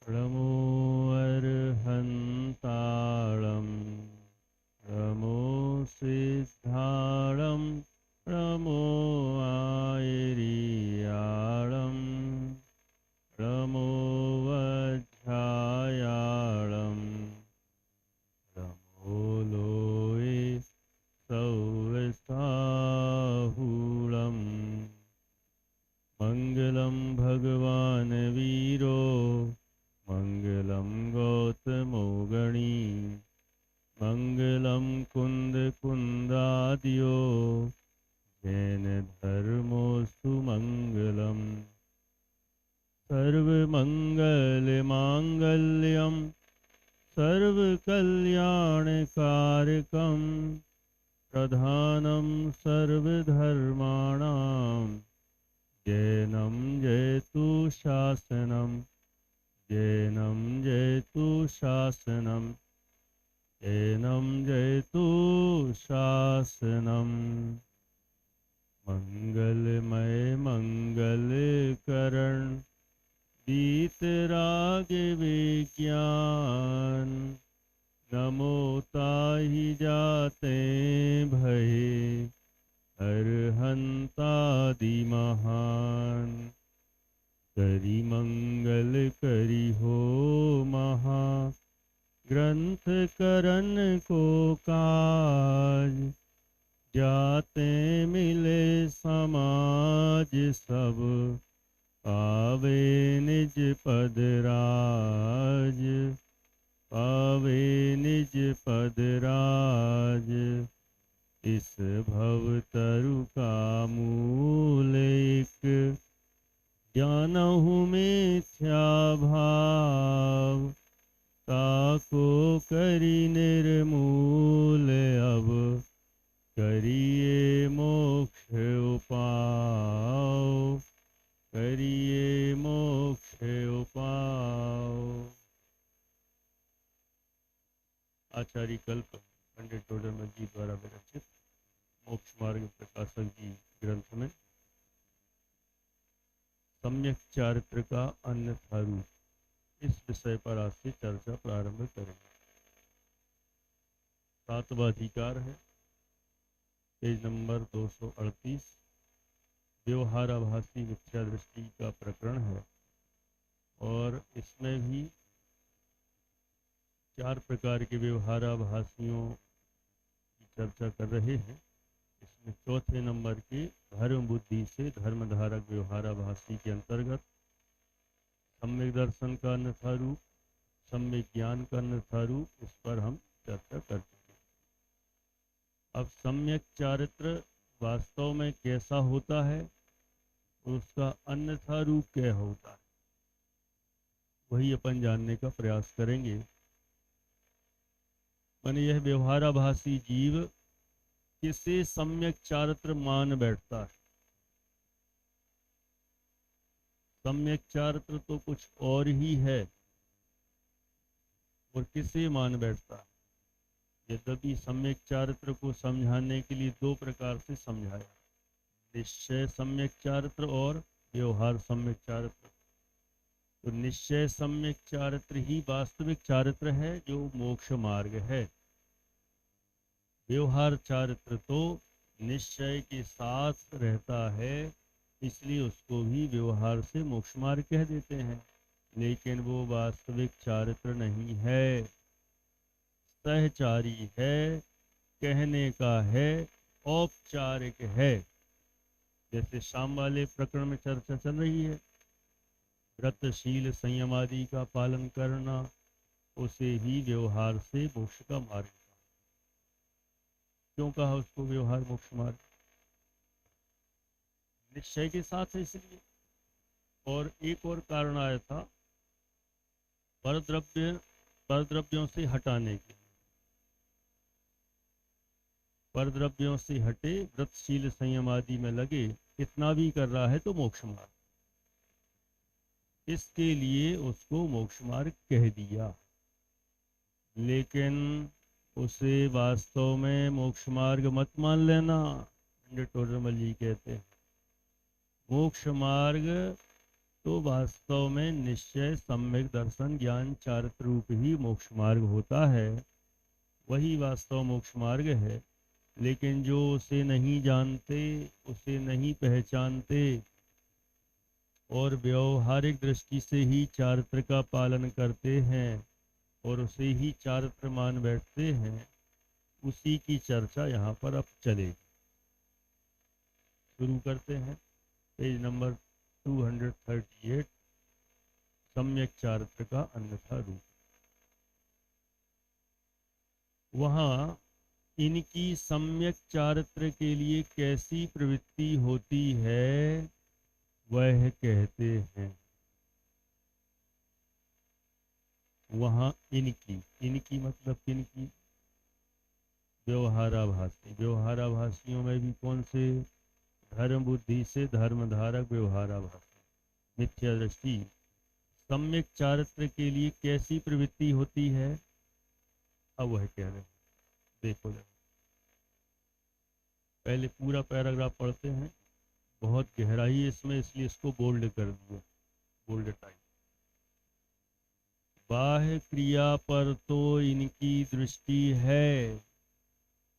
नमो अर्हन्ताळं नमो सिद्धाळं नमो आयरियाळं नमो वज्रायाळं नमो लोये सौरसाहुळं मङ्गलं भगवान् वीरो मङ्गलं गौतमो गणी मङ्गलं कुन्दकुन्दाद्यो जैनधर्मोऽस्तु मङ्गलम् सर्वमङ्गलमाङ्गल्यं सर्वकल्याणकारकं प्रधानं सर्वधर्माणां जैनं जयतु शासनं जैनं जयतु शासनं जैनं जयतु शासनम् मंगलमय मंगलकरण वीतराग विज्ञान नमो ताहि जाते भये अरहंतादि महान करी मंगल करी हो महा ग्रंथ करन को काज जाते मिले समाज सब पावे निज पद राज पावे निज पद राज इस भव तरु का मूल एक जानहु मिथ्या भाव ताको करी निर्मूल अब करिए मोक्ष उपाव करिए मोक्ष उपाव। आचार्य कल्प पंडित टोडरमल जी द्वारा विरचित मोक्ष मार्ग प्रकाशक जी ग्रंथ में सम्यक चारित्र का अन्यथा रूप इस विषय पर आज से चर्चा प्रारंभ करेंगे। 7वां अधिकार है, पेज नंबर 238, व्यवहाराभासी मिथ्या दृष्टि का प्रकरण है और इसमें भी 4 प्रकार के व्यवहाराभासियों की चर्चा कर रहे हैं। इसमें चौथे नंबर के धर्म बुद्धि से धर्मधारक व्यवहाराभासी के अंतर्गत सम्यक दर्शन का अन्यथा रूप, सम्यक ज्ञान का अन्यथा रूप, इस पर हम चर्चा करते हैं। अब सम्यक चारित्र वास्तव में कैसा होता है, उसका अन्यथा रूप क्या होता है, वही अपन जानने का प्रयास करेंगे। माने यह व्यवहाराभासी जीव किसे सम्यक चारित्र मान बैठता है। सम्यक चारित्र तो कुछ और ही है और किसे मान बैठता है। यद्यपि सम्यक चारित्र को समझाने के लिए 2 प्रकार से समझाया, निश्चय सम्यक चारित्र और व्यवहार सम्यक चारित्र। तो निश्चय सम्यक चारित्र ही वास्तविक चारित्र है जो मोक्ष मार्ग है। व्यवहार चारित्र तो निश्चय के साथ रहता है, इसलिए उसको भी व्यवहार से मोक्ष मार्ग कह देते हैं, लेकिन वो वास्तविक चारित्र नहीं है, सहचारी है, कहने का है, औपचारिक है। जैसे शाम वाले प्रकरण में चर्चा चल रही है, व्रतशील संयम आदि का पालन करना, उसे ही व्यवहार से मोक्ष का मार्ग। क्यों कहा उसको व्यवहार मोक्ष मार्ग? निश्चय के साथ है इसलिए। और एक और कारण आया था, परद्रव्यों से हटाने के लिए। परद्रव्यों से हटे, व्रतशील संयम आदि में लगे, इतना भी कर रहा है तो मोक्ष मार्ग, इसके लिए उसको मोक्ष मार्ग कह दिया। लेकिन उसे वास्तव में मोक्ष मार्ग मत मान लेना, पंडित टोडरमल जी कहते हैं। मोक्ष मार्ग तो वास्तव में निश्चय सम्यक दर्शन ज्ञान चारित्र रूप ही मोक्ष मार्ग होता है, वही वास्तव मोक्ष मार्ग है। लेकिन जो उसे नहीं जानते, उसे नहीं पहचानते और व्यवहारिक दृष्टि से ही चारित्र का पालन करते हैं और उसे ही चारित्र मान बैठते हैं, उसी की चर्चा यहाँ पर अब चलेगी। शुरू करते हैं पेज नंबर 238, सम्यक चारित्र का अन्यथा रूप। वहाँ इनकी सम्यक चारित्र के लिए कैसी प्रवृत्ति होती है वह कहते हैं। वहाँ इनकी मतलब किनकी? व्यवहाराभासी। व्यवहाराभासियों में भी कौन से? धर्म बुद्धि से धर्मधारक व्यवहाराभासी, मिथ्या दृष्टि। सम्यक चारित्र के लिए कैसी प्रवृत्ति होती है, अब वह कह रहे हैं। देखो पहले पूरा पैराग्राफ पढ़ते हैं, बहुत गहराई है इसमें, इसलिए इसको बोल्ड कर दिया, बोल्ड टाइप। बाह्य क्रिया पर तो इनकी दृष्टि है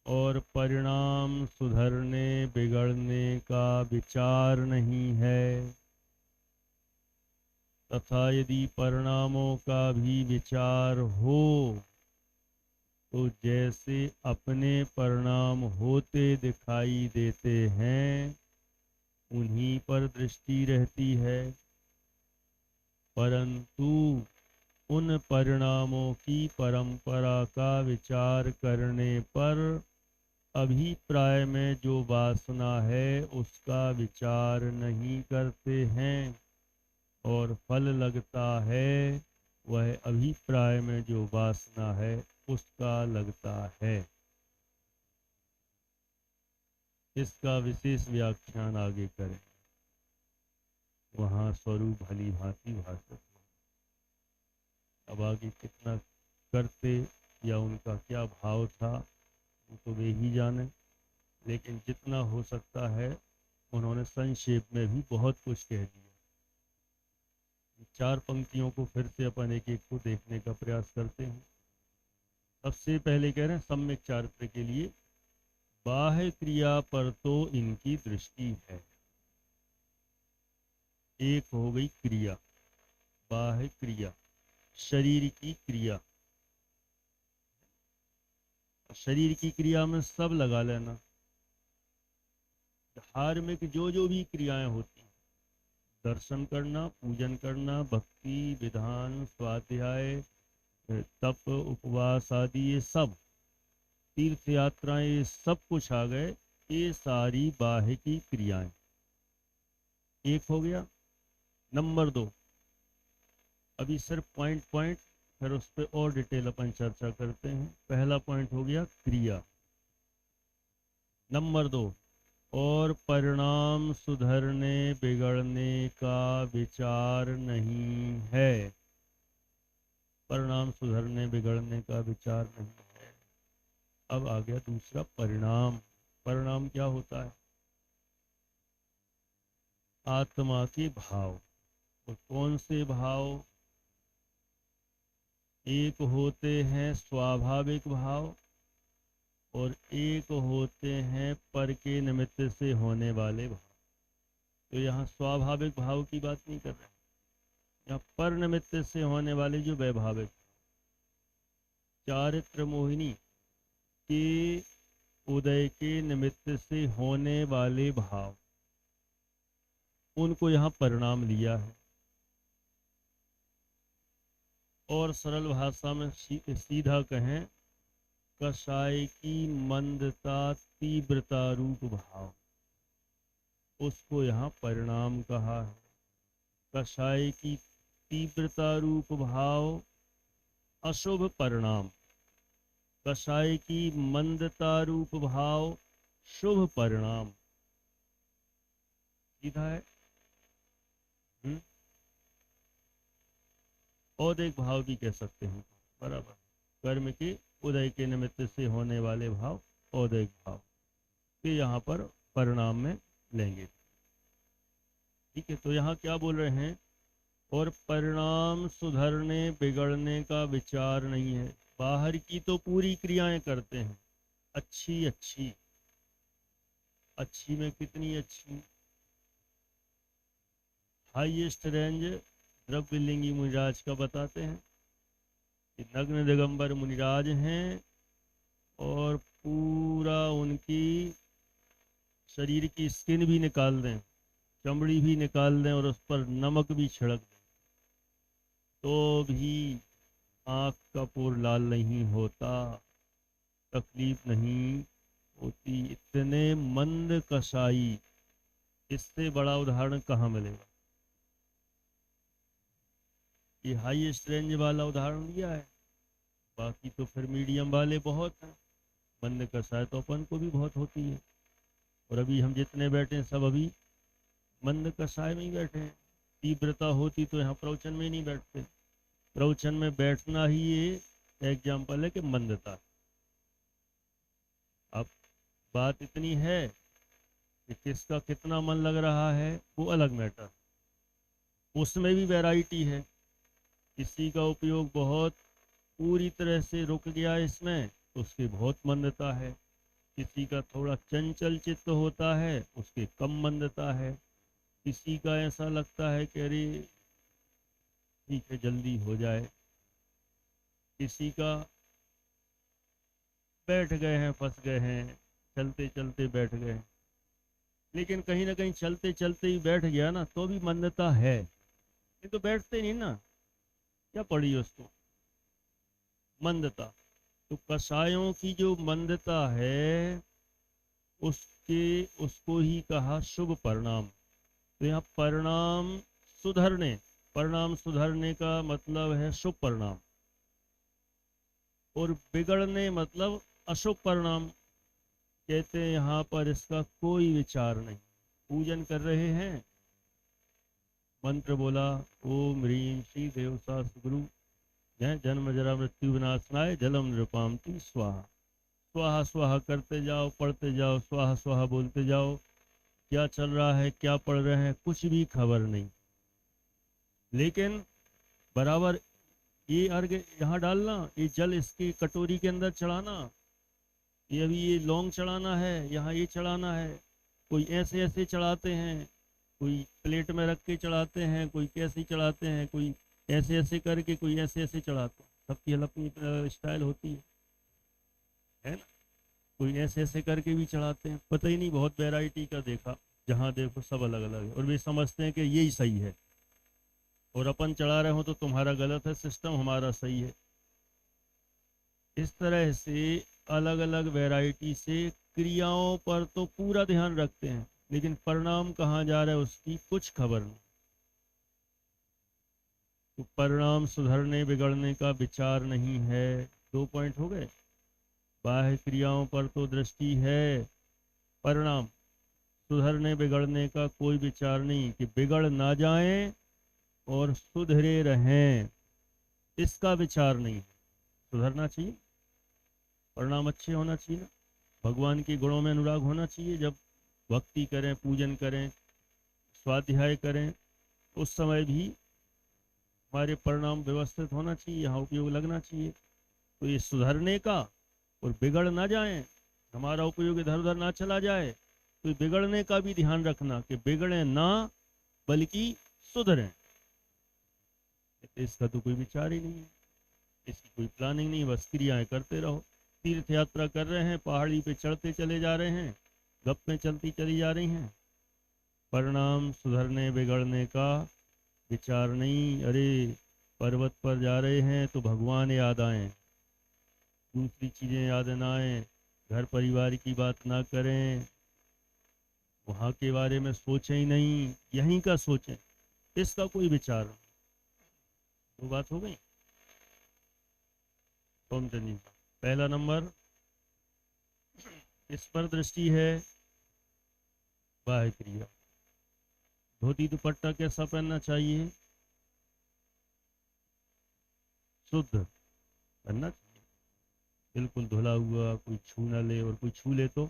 और परिणाम सुधरने बिगड़ने का विचार नहीं है, तथा यदि परिणामों का भी विचार हो तो जैसे अपने परिणाम होते दिखाई देते हैं उन्हीं पर दृष्टि रहती है, परंतु उन परिणामों की परंपरा का विचार करने पर अभिप्राय में जो वासना है उसका विचार नहीं करते हैं, और फल लगता है वह अभिप्राय में जो वासना है उसका लगता है। इसका विशेष व्याख्यान आगे करें। वहाँ स्वरूप भली भांति भाषित। अब आगे कितना करते या उनका क्या भाव था तो वे ही जाने, लेकिन जितना हो सकता है उन्होंने संक्षेप में भी बहुत कुछ कह दिया। चार पंक्तियों को फिर से अपन एक एक को देखने का प्रयास करते हैं। सबसे पहले कह रहे हैं सम्यक चारित्र के लिए बाह्य क्रिया पर तो इनकी दृष्टि है। एक हो गई क्रिया, बाह्य क्रिया, शरीर की क्रिया। शरीर की क्रिया में सब लगा लेना, धार्मिक जो भी क्रियाएं होती, दर्शन करना, पूजन करना, भक्ति विधान, स्वाध्याय, तप, उपवास आदि, ये सब तीर्थ यात्राएं, ये सब कुछ आ गए, ये सारी बाह्य की क्रियाएं। एक हो गया। नंबर 2, अभी सिर्फ पॉइंट फिर उस पर और डिटेल अपन चर्चा करते हैं। पहला पॉइंट हो गया क्रिया। नंबर 2, और परिणाम सुधरने बिगड़ने का विचार नहीं है। परिणाम सुधरने बिगड़ने का विचार नहीं है। अब आ गया दूसरा परिणाम। परिणाम क्या होता है? आत्मा के भाव। और कौन से भाव? एक होते हैं स्वाभाविक भाव और एक होते हैं पर के निमित्त से होने वाले भाव। तो यहाँ स्वाभाविक भाव की बात नहीं कर रहे, यहाँ पर निमित्त से होने वाले जो वैभाविक चारित्र मोहिनी के उदय के निमित्त से होने वाले भाव, उनको यहाँ परिणाम लिया है। और सरल भाषा में सीधा कहें, कषाय की मंदता तीव्रता रूप भाव, उसको यहाँ परिणाम कहा है। कषाय की तीव्रता रूप भाव अशुभ परिणाम, कषाय की मंदता रूप भाव शुभ परिणाम। सीधा है। औदैक भाव भी कह सकते हैं, बराबर। कर्म के उदय के निमित्त से होने वाले भाव औदैक भाव के यहाँ पर परिणाम में लेंगे। ठीक है, तो यहाँ क्या बोल रहे हैं और परिणाम सुधरने बिगड़ने का विचार नहीं है। बाहर की तो पूरी क्रियाएं करते हैं, अच्छी अच्छी, अच्छी में कितनी अच्छी, हाईएस्ट रेंज द्रव्यलिंगी मुनिराज का बताते हैं कि नग्न दिगंबर मुनिराज हैं और पूरा उनकी शरीर की स्किन भी निकाल दें, चमड़ी भी निकाल दें और उस पर नमक भी छिड़क दें, तो भी आँख का पोर लाल नहीं होता, तकलीफ नहीं होती। इतने मंद कसाई, इससे बड़ा उदाहरण कहाँ मिलेगा। ये हाईएस्ट रेंज वाला उदाहरण दिया है, बाकी तो फिर मीडियम वाले बहुत हैं। मंद कसाई तो अपन को भी बहुत होती है, और अभी हम जितने बैठे हैं सब अभी मंद कसाय में ही बैठे हैं। तीव्रता होती तो यहाँ प्रवचन में ही नहीं बैठते। प्रवचन में बैठना ही ये एग्जाम्पल है कि मंदता। अब बात इतनी है कि किसका कितना मन लग रहा है वो अलग मैटर, उसमें भी वैरायटी है। किसी का उपयोग बहुत पूरी तरह से रुक गया इसमें, उसकी बहुत मंदता है। किसी का थोड़ा चंचल चित्त होता है, उसकी कम मंदता है। किसी का ऐसा लगता है कि अरे ठीक है जल्दी हो जाए। किसी का बैठ गए हैं, फंस गए हैं, चलते चलते बैठ गए, लेकिन कहीं ना कहीं चलते चलते ही बैठ गया ना तो भी मंदता है। ये तो बैठते नहीं ना, क्या पड़ी उसको मंदता। तो कसायों की जो मंदता है उसके उसको ही कहा शुभ परिणाम। तो यहाँ परिणाम सुधरने का मतलब है शुभ परिणाम, और बिगड़ने मतलब अशुभ परिणाम। कहते हैं यहाँ पर इसका कोई विचार नहीं। पूजन कर रहे हैं, मंत्र बोला ओम ह्रीम श्री देवसा सुगुरु जय जन्म जरा मृत्यु विनाशनाय जलम नृपामति स्वाहा। स्वाहा स्वाहा करते जाओ, पढ़ते जाओ, स्वाहा स्वाहा बोलते जाओ। क्या चल रहा है, क्या पढ़ रहे हैं, कुछ भी खबर नहीं। लेकिन बराबर ये अर्घ यहाँ डालना, ये जल इसकी कटोरी के अंदर चढ़ाना, ये अभी ये लौंग चढ़ाना है, यहाँ ये चढ़ाना है। कोई ऐसे ऐसे चढ़ाते हैं, कोई प्लेट में रख के चढ़ाते हैं, कोई कैसे चढ़ाते हैं, कोई ऐसे ऐसे करके, कोई ऐसे ऐसे चढ़ाते हैं। सबकी अपनी स्टाइल होती है ना। कोई ऐसे ऐसे करके भी चढ़ाते हैं, पता ही नहीं, बहुत वैरायटी का देखा। जहाँ देखो सब अलग अलग है, और वे समझते हैं कि यही सही है, और अपन चढ़ा रहे हो तो तुम्हारा गलत है सिस्टम, हमारा सही है। इस तरह से अलग अलग वैरायटी से क्रियाओं पर तो पूरा ध्यान रखते हैं, लेकिन परिणाम कहाँ जा रहा है उसकी कुछ खबर नहीं। तो परिणाम सुधरने बिगड़ने का विचार नहीं है। 2 पॉइंट हो गए। बाह्य क्रियाओं पर तो दृष्टि है, परिणाम सुधरने बिगड़ने का कोई विचार नहीं, कि बिगड़ ना जाएं और सुधरे रहें, इसका विचार नहीं। सुधरना चाहिए, परिणाम अच्छे होना चाहिए ना, भगवान के गुणों में अनुराग होना चाहिए। जब भक्ति करें, पूजन करें, स्वाध्याय करें, उस समय भी हमारे परिणाम व्यवस्थित होना चाहिए, यहाँ उपयोग लगना चाहिए। तो ये सुधरने का, और बिगड़ ना जाए, हमारा उपयोग इधर उधर ना चला जाए, तो बिगड़ने का भी ध्यान रखना कि बिगड़े ना बल्कि सुधरें। इसका तो कोई विचार ही नहीं है, इसकी कोई प्लानिंग नहीं, बस क्रियाएं करते रहो। तीर्थ यात्रा कर रहे हैं, पहाड़ी पे चढ़ते चले जा रहे हैं, गप्पें चलती चली जा रही हैं, परिणाम सुधरने बिगड़ने का विचार नहीं। अरे पर्वत पर जा रहे हैं तो भगवान याद आए, दूसरी चीज़ें याद ना आए, घर परिवार की बात ना करें, वहाँ के बारे में सोचें ही नहीं, यहीं का सोचें, इसका कोई विचार नहीं। वो बात हो गई। ओम चंदी पहला नंबर, इस पर दृष्टि है बाह्य क्रिया। धोती दुपट्टा कैसा पहनना चाहिए, शुद्ध पहनना चाहिए, बिल्कुल धुला हुआ, कोई छू ना ले, और कोई छू ले तो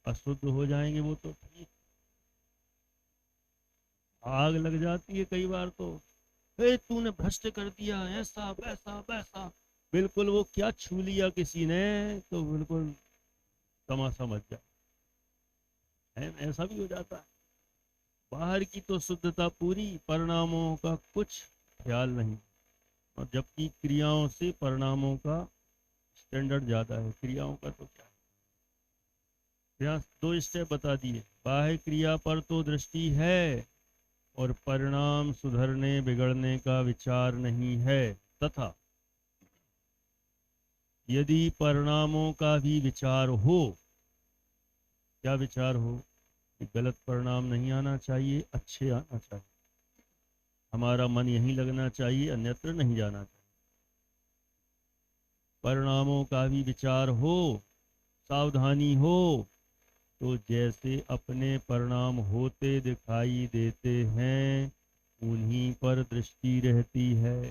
अशुद्ध हो जाएंगे वो तो ठीक। आग लग जाती है कई बार तो, ए तूने भ्रष्ट कर दिया, ऐसा वैसा वैसा। बिल्कुल वो क्या छू लिया किसी ने तो बिल्कुल तमाशा मच जाए, है ऐसा भी हो जाता है। बाहर की तो शुद्धता पूरी, परिणामों का कुछ ख्याल नहीं। और जबकि क्रियाओं से परिणामों का स्टैंडर्ड ज्यादा है, क्रियाओं का तो क्या है। यहाँ दो स्टेप बता दिए, बाह्य क्रिया पर तो दृष्टि है और परिणाम सुधरने बिगड़ने का विचार नहीं है, तथा यदि परिणामों का भी विचार हो, क्या विचार हो कि गलत परिणाम नहीं आना चाहिए, अच्छे आना चाहिए, हमारा मन यहीं लगना चाहिए, अन्यत्र नहीं जाना चाहिए। परिणामों का भी विचार हो, सावधानी हो, तो जैसे अपने परिणाम होते दिखाई देते हैं उन्हीं पर दृष्टि रहती है।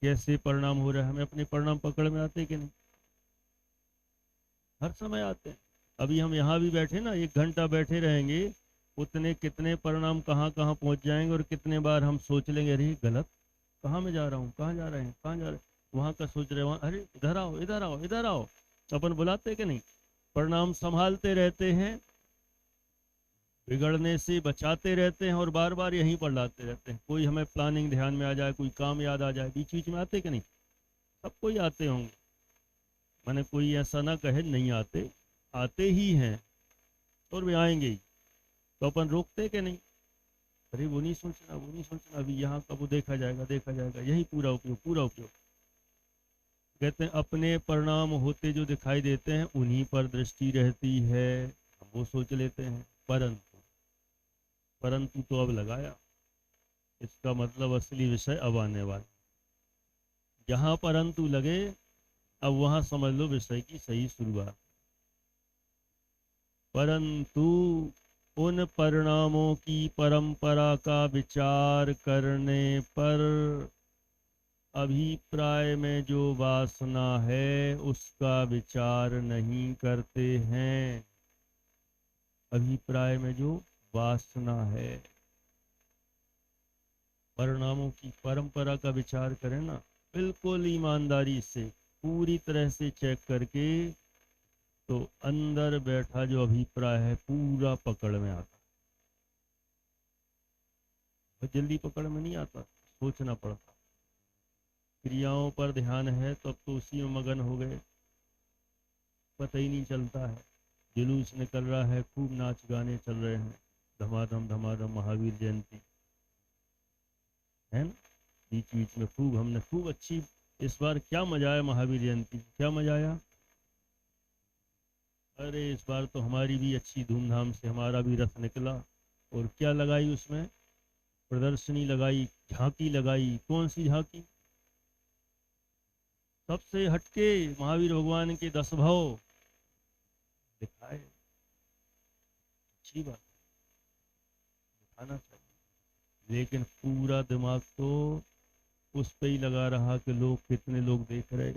कैसे परिणाम हो रहा है, हमें अपने परिणाम पकड़ में आते कि नहीं? हर समय आते हैं। अभी हम यहाँ भी बैठे ना, 1 घंटा बैठे रहेंगे, उतने कितने परिणाम कहाँ कहाँ पहुँच जाएंगे, और कितने बार हम सोच लेंगे अरे गलत, कहाँ मैं जा रहा हूँ, कहाँ जा रहे हैं, कहाँ जा रहे हैं, वहाँ का सोच रहे वहाँ, अरे इधर आओ इधर आओ इधर आओ। अपन बुलाते कि नहीं? परिणाम संभालते रहते हैं, बिगड़ने से बचाते रहते हैं, और बार बार यहीं पर लाते रहते हैं। कोई हमें प्लानिंग ध्यान में आ जाए, कोई काम याद आ जाए, बीच बीच में आते कि नहीं? सबको ही आते होंगे, मैंने कोई ऐसा ना कहे नहीं आते, आते ही हैं और वे आएंगे ही। तो अपन रोकते कि नहीं? अरे वो नहीं सोचना, वो नहीं सोचना, अभी यहाँ का वो देखा जाएगा देखा जाएगा, यही पूरा उपयोग पूरा उपयोग। कहते हैं अपने परिणाम होते जो दिखाई देते हैं उन्हीं पर दृष्टि रहती है, हम वो सोच लेते हैं। परंतु परंतु तो अब लगाया, इसका मतलब असली विषय अब आने वाला। जहां परंतु लगे, अब वहां समझ लो विषय की सही शुरुआत। परंतु उन परिणामों की परंपरा का विचार करने पर अभिप्राय में जो वासना है उसका विचार नहीं करते हैं। अभिप्राय में जो वासना है, परिणामों की परंपरा का विचार करें ना, बिल्कुल ईमानदारी से पूरी तरह से चेक करके, तो अंदर बैठा जो अभिप्राय है पूरा पकड़ में आता है। जल्दी पकड़ में नहीं आता, सोचना पड़ता। क्रियाओं पर ध्यान है तो अब तो उसी में मगन हो गए, पता ही नहीं चलता है। जुलूस निकल रहा है, खूब नाच गाने चल रहे हैं, धमाधम महावीर जयंती है ना, बीच बीच में खूब हमने खूब अच्छी, इस बार क्या मजा आया महावीर जयंती, क्या मजा आया। अरे इस बार तो हमारी भी अच्छी धूमधाम से हमारा भी रथ निकला। और क्या लगाई उसमें? प्रदर्शनी लगाई, झांकी लगाई। कौन सी झांकी? सबसे हटके महावीर भगवान के 10 भाव दिखाए। अच्छी बात, दिखाना चाहिए, लेकिन पूरा दिमाग तो उस पे ही लगा रहा कि लोग, कितने लोग देख रहे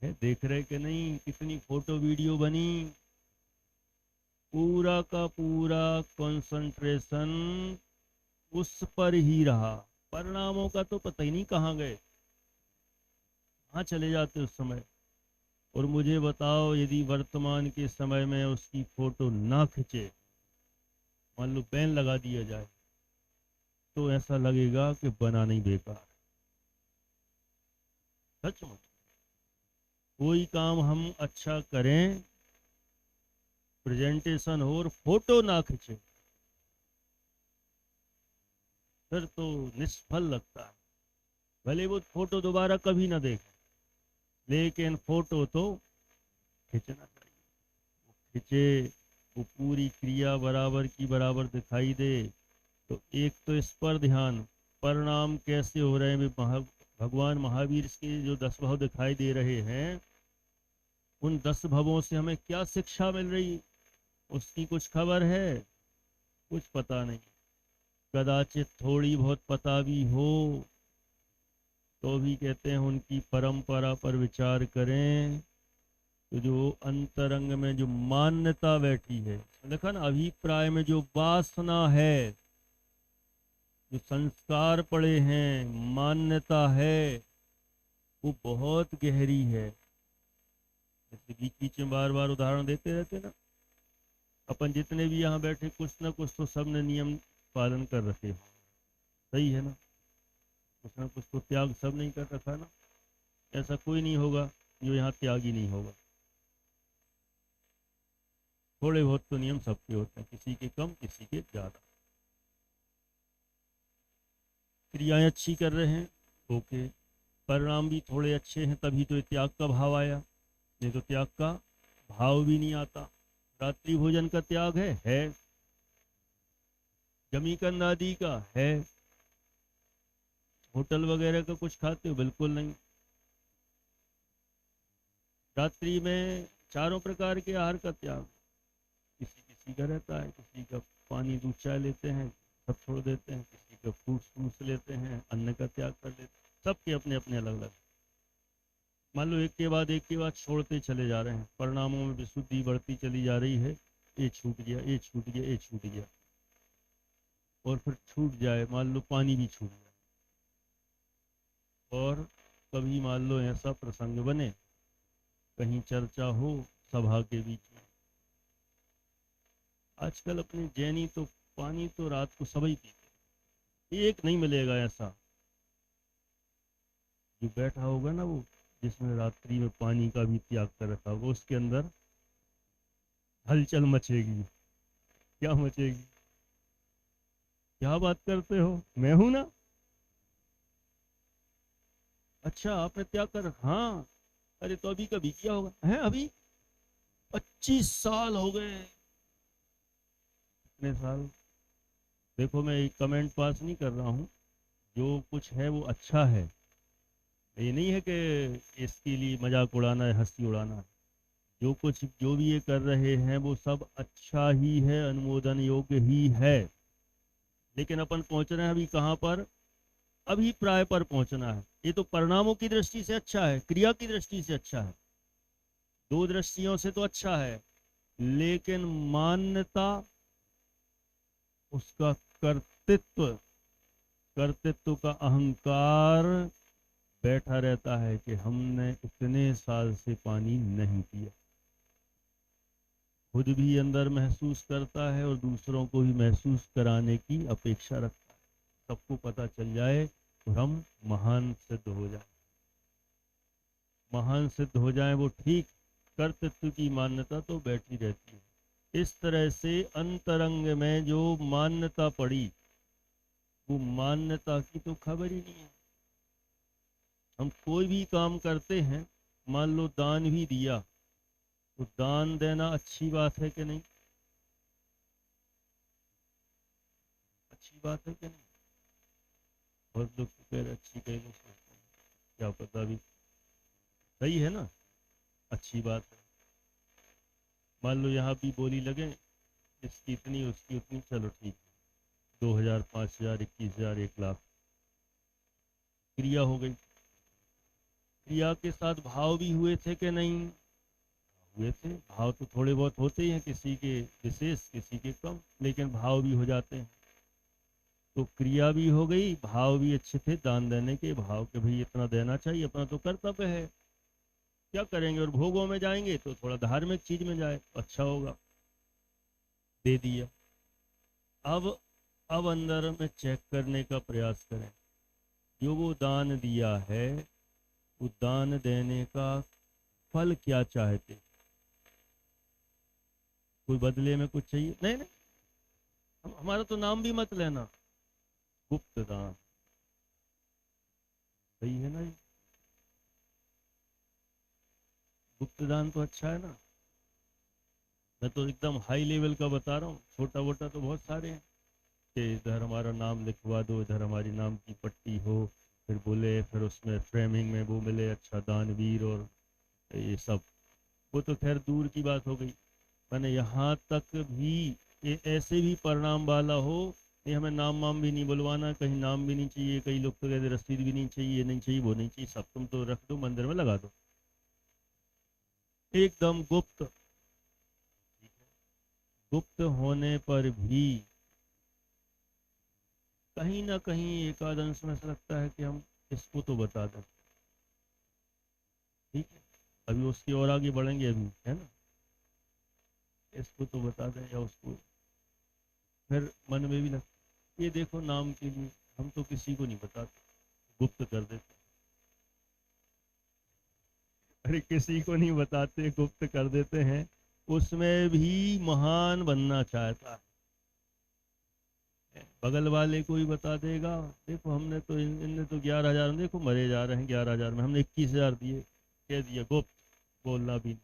हैं, देख रहे कि नहीं, कितनी फोटो वीडियो बनी। पूरा का पूरा कंसंट्रेशन उस पर ही रहा, परिणामों का तो पता ही नहीं कहाँ गए, कहाँ चले जाते उस समय। और मुझे बताओ, यदि वर्तमान के समय में उसकी फोटो ना खींचे, मान लो बैन लगा दिया जाए, तो ऐसा लगेगा कि बना नहीं, बेकार। सच में कोई काम हम अच्छा करें, प्रेजेंटेशन हो और फोटो ना खींचे, फिर तो निष्फल लगता है। भले वो फोटो दोबारा कभी ना देखे, लेकिन फोटो तो खींचना चाहिए। वो खींचे, वो पूरी क्रिया बराबर की बराबर दिखाई दे, तो एक तो इस पर ध्यान, परिणाम कैसे हो रहे हैं। भगवान महावीर के जो 10 भाव दिखाई दे रहे हैं, उन 10 भावों से हमें क्या शिक्षा मिल रही, उसकी कुछ खबर है? कुछ पता नहीं। कदाचित थोड़ी बहुत पता भी हो, तो भी कहते हैं उनकी परंपरा पर विचार करें, तो जो अंतरंग में जो मान्यता बैठी है, देखा ना, अभिप्राय में जो वासना है, जो संस्कार पड़े हैं, मान्यता है, वो बहुत गहरी है। जैसे बीच बीच में बार बार उदाहरण देते रहते ना, अपन जितने भी यहाँ बैठे कुछ ना कुछ तो सबने नियम पालन कर रखे हैं, सही है ना, कुछ ना कुछ तो त्याग सब नहीं कर रखा ना। ऐसा कोई नहीं होगा जो यहाँ त्यागी नहीं होगा। थोड़े बहुत तो नियम सबके होते हैं, किसी के कम किसी के ज्यादा। क्रियाएं अच्छी कर रहे हैं, ओके, परिणाम भी थोड़े अच्छे हैं, तभी तो त्याग का भाव आया, नहीं तो त्याग का भाव भी नहीं आता। रात्रि भोजन का त्याग है, जमीकंद आदि का है, होटल वगैरह का कुछ खाते हो, बिल्कुल नहीं। रात्रि में चारों प्रकार के आहार का त्याग किसी किसी का रहता है, किसी का पानी दूध चाय लेते हैं सब छोड़ देते हैं, किसी का फ्रूट्स लेते हैं, अन्न का त्याग कर लेते हैं, सबके अपने अपने अलग अलग। मान लो एक के बाद छोड़ते चले जा रहे हैं, परिणामों में विशुद्धि बढ़ती चली जा रही है, ये छूट गया, ये छूट गया, ये छूट गया, और फिर छूट जाए, मान लो पानी भी छूट जाए, और कभी मान लो ऐसा प्रसंग बने, कहीं चर्चा हो सभा के बीच में, आजकल अपने जैनी तो पानी तो रात को सभी पीते, एक नहीं मिलेगा ऐसा जो बैठा होगा ना वो, जिसने रात्रि में पानी का भी त्याग कर रखा होगा, उसके अंदर हलचल मचेगी। क्या मचेगी? क्या बात करते हो, मैं हूं ना। अच्छा आपने त्याग कर रखा? हाँ। अरे तो अभी कभी किया होगा? है अभी 25 साल हो गए। कितने साल? देखो मैं एक कमेंट पास नहीं कर रहा हूँ, जो कुछ है वो अच्छा है, ये नहीं है कि इसके लिए मजाक उड़ाना है, हंसी उड़ाना है। जो कुछ जो भी ये कर रहे हैं वो सब अच्छा ही है, अनुमोदन योग्य ही है, लेकिन अपन पहुंच रहे हैं अभी कहाँ पर? अभिप्राय पर पहुंचना है। ये तो परिणामों की दृष्टि से अच्छा है, क्रिया की दृष्टि से अच्छा है, दो दृष्टियों से तो अच्छा है, लेकिन मान्यता, उसका कर्तृत्व, कर्तृत्व का अहंकार बैठा रहता है कि हमने इतने साल से पानी नहीं पिया, खुद भी अंदर महसूस करता है और दूसरों को भी महसूस कराने की अपेक्षा रखता है, सबको पता चल जाए तो हम महान सिद्ध हो जाए। महान सिद्ध हो जाए वो ठीक, कर्तृत्व की मान्यता तो बैठी रहती है। इस तरह से अंतरंग में जो मान्यता पड़ी, वो मान्यता की तो खबर ही नहीं है। हम कोई भी काम करते हैं, मान लो दान भी दिया, तो दान देना अच्छी बात है कि नहीं? अच्छी बात है कि नहीं? बहुत लोग तो कह रहे अच्छी, कह रहे क्या पता भी, सही है ना, अच्छी बात है। मान लो यहाँ भी बोली लगे, इसकी इतनी उसकी उतनी, चलो ठीक है, 2000 5000 21,000 1 लाख, क्रिया हो गई। क्रिया के साथ भाव भी हुए थे कि नहीं? हुए थे। भाव तो थोड़े बहुत होते ही हैं, किसी के विशेष किसी के कम, लेकिन भाव भी हो जाते हैं। तो क्रिया भी हो गई, भाव भी अच्छे थे, दान देने के भाव के भाई इतना देना चाहिए, अपना तो कर्तव्य है, क्या करेंगे, और भोगों में जाएंगे तो थोड़ा धार्मिक चीज में जाए तो अच्छा होगा, दे दिया। अब अंदर में चेक करने का प्रयास करें, जो वो दान दिया है, वो दान देने का फल क्या चाहते? कोई बदले में कुछ चाहिए? नहीं नहीं, हमारा तो नाम भी मत लेना, गुप्त दान, सही है ना? ये गुप्त दान तो अच्छा है ना। मैं तो एकदम हाई लेवल का बता रहा हूँ, छोटा मोटा तो बहुत सारे हैं कि इधर हमारा नाम लिखवा दो, इधर हमारी नाम की पट्टी हो, फिर बोले, फिर उसमें फ्रेमिंग में वो मिले, अच्छा दानवीर, और ये सब, वो तो खैर दूर की बात हो गई। मैंने यहाँ तक भी ये ऐसे भी परिणाम वाला हो, ये हमें नाम वाम भी नहीं बुलवाना, कहीं नाम भी नहीं चाहिए, कई लोग तो कहते रसीद भी नहीं चाहिए, ये नहीं चाहिए, वो नहीं चाहिए, सब तुम तो रख दो मंदिर में लगा दो, एकदम गुप्त। गुप्त होने पर भी कहीं ना कहीं एकाद अंश में ऐसा लगता है कि हम इसको तो बता दें। ठीक है, अभी उसकी और आगे बढ़ेंगे अभी, है ना। इसको तो बता दें या उसको, फिर मन में भी लगता ये देखो नाम के लिए हम तो किसी को नहीं बताते, गुप्त कर देते। अरे किसी को नहीं बताते, गुप्त कर देते हैं। उसमें भी महान बनना चाहता है, बगल वाले को ही बता देगा। देखो हमने तो इनने तो 11,000 देखो मरे जा रहे हैं, 11,000 में हमने 21,000 दिए, कह दिया, गुप्त, बोलना भी नहीं।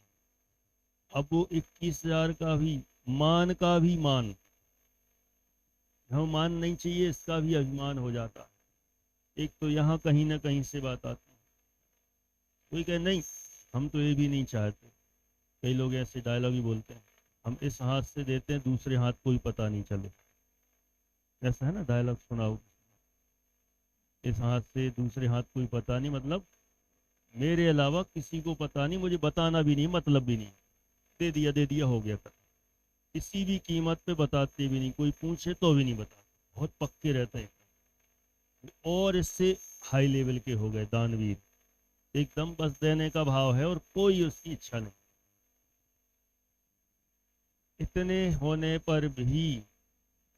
अब वो 21,000 का भी मान का भी मान, हम मान नहीं चाहिए, इसका भी अभिमान हो जाता है। एक तो यहाँ कहीं ना कहीं से बात आती है, कोई कहे नहीं हम तो ये भी नहीं चाहते। कई लोग ऐसे डायलॉग ही बोलते हैं, हम इस हाथ से देते हैं दूसरे हाथ कोई पता नहीं चले। ऐसा है ना, डायलॉग सुनाओ, इस हाथ से दूसरे हाथ कोई पता नहीं, मतलब मेरे अलावा किसी को पता नहीं, मुझे बताना भी नहीं, मतलब भी नहीं, दे दिया हो गया। किसी भी कीमत पे बताते भी नहीं, कोई पूछे तो भी नहीं बताते, बहुत पक्के रहते हैं। और इससे हाई लेवल के हो गए दानवीर, एकदम बस देने का भाव है और कोई उसकी इच्छा नहीं। इतने होने पर भी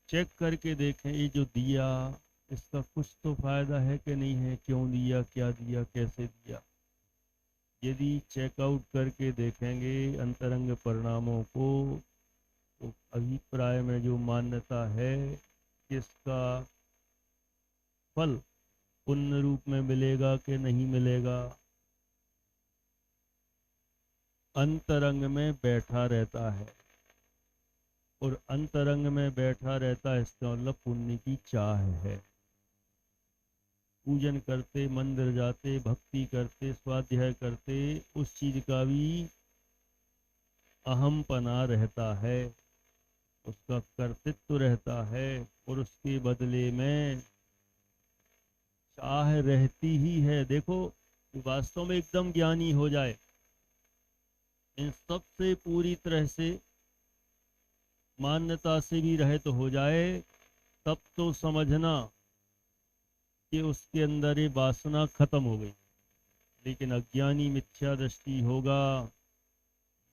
चेक करके देखें ये जो दिया इसका कुछ तो फायदा है कि नहीं है, क्यों दिया, क्या दिया, कैसे दिया। यदि चेकआउट करके देखेंगे अंतरंग परिणामों को, तो अभिप्राय में जो मान्यता है इसका फल पुण्य रूप में मिलेगा कि नहीं मिलेगा, अंतरंग में बैठा रहता है। और अंतरंग में बैठा रहता है इसका मतलब पुण्य की चाह है। पूजन करते, मंदिर जाते, भक्ति करते, स्वाध्याय करते, उस चीज का भी अहमपना रहता है, उसका कर्तृत्व रहता है, और उसके बदले में चाह रहती ही है। देखो वास्तव में एकदम ज्ञानी हो जाए, इन सब से पूरी तरह से मान्यता से भी रहित तो हो जाए, तब तो समझना कि उसके अंदर ये वासना खत्म हो गई। लेकिन अज्ञानी मिथ्या दृष्टि होगा,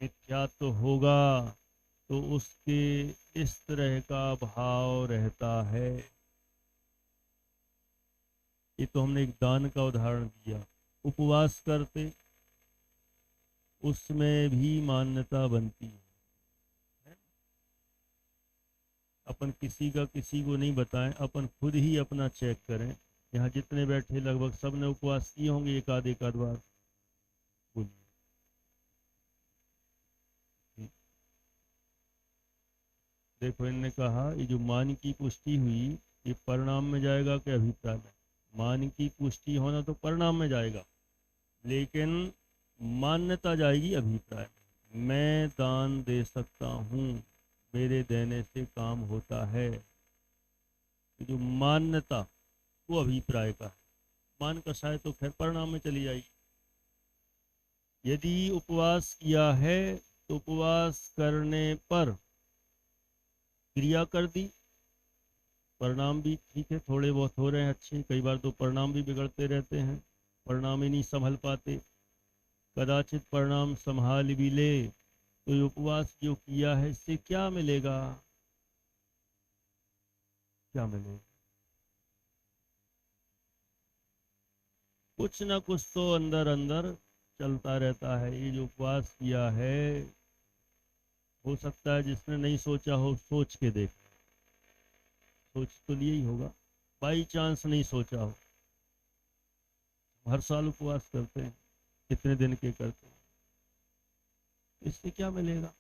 मिथ्या तो होगा, तो उसके इस तरह का भाव रहता है। ये तो हमने एक दान का उदाहरण दिया। उपवास करते उसमें भी मान्यता बनती है। अपन किसी का किसी को नहीं बताएं, अपन खुद ही अपना चेक करें। यहाँ जितने बैठे लगभग सब ने उपवास किए होंगे एक आध बार, बोलिए। देखो इनने कहा ये जो मान की पुष्टि हुई ये परिणाम में जाएगा कि अभिप्राय में। मान की पुष्टि होना तो परिणाम में जाएगा, लेकिन मान्यता जाएगी अभिप्राय में। मैं दान दे सकता हूँ, मेरे देने से काम होता है। तो जो मान्यता वो अभिप्राय का है, मान कषाय तो खैर परिणाम में चली जाएगी। यदि उपवास किया है तो उपवास करने पर क्रिया कर दी, परिणाम भी ठीक है, थोड़े बहुत हो रहे हैं अच्छे, कई बार तो परिणाम भी बिगड़ते रहते हैं, परिणाम ही नहीं संभल पाते। कदाचित परिणाम संभाल भी ले तो ये उपवास जो किया है इससे क्या मिलेगा, क्या मिलेगा, कुछ ना कुछ तो अंदर अंदर चलता रहता है। ये जो उपवास किया है, हो सकता है जिसने नहीं सोचा हो सोच के देख, सोच तो लिया ही होगा, बाई चांस नहीं सोचा हो। हर साल उपवास करते हैं, कितने दिन के करते हैं, इससे क्या मिलेगा।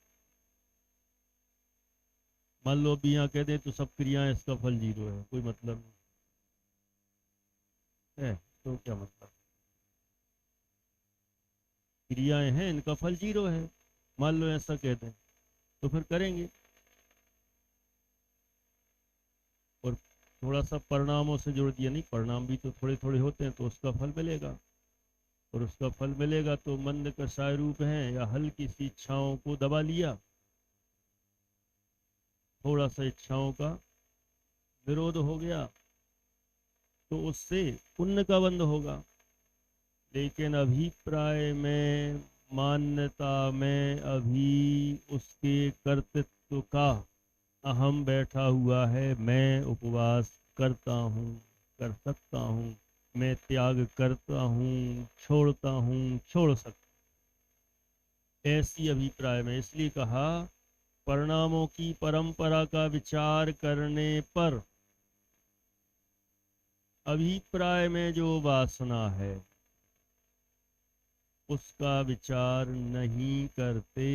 मान लो अभी यहाँ कह दें तो सब क्रियाएं इसका फल 0 है, कोई मतलब नहीं है, तो क्या मतलब, क्रियाएं हैं इनका फल 0 है, मान लो ऐसा कह दें, तो फिर करेंगे। और थोड़ा सा परिणामों से जोड़ दिया, नहीं परिणाम भी तो थोड़े थोड़े होते हैं तो उसका फल मिलेगा। और उसका फल मिलेगा। तो मंद कषाय रूप है या हल्की सी इच्छाओं को दबा लिया, थोड़ा सा इच्छाओं का विरोध हो गया, तो उससे पुण्य का बंध होगा। लेकिन अभिप्राय में, मान्यता में अभी उसके कर्तृत्व का अहम बैठा हुआ है। मैं उपवास करता हूँ, कर सकता हूँ, मैं त्याग करता हूँ, छोड़ता हूँ, छोड़ सकता, ऐसी अभिप्राय में। इसलिए कहा परिणामों की परंपरा का विचार करने पर अभिप्राय में जो वासना है उसका विचार नहीं करते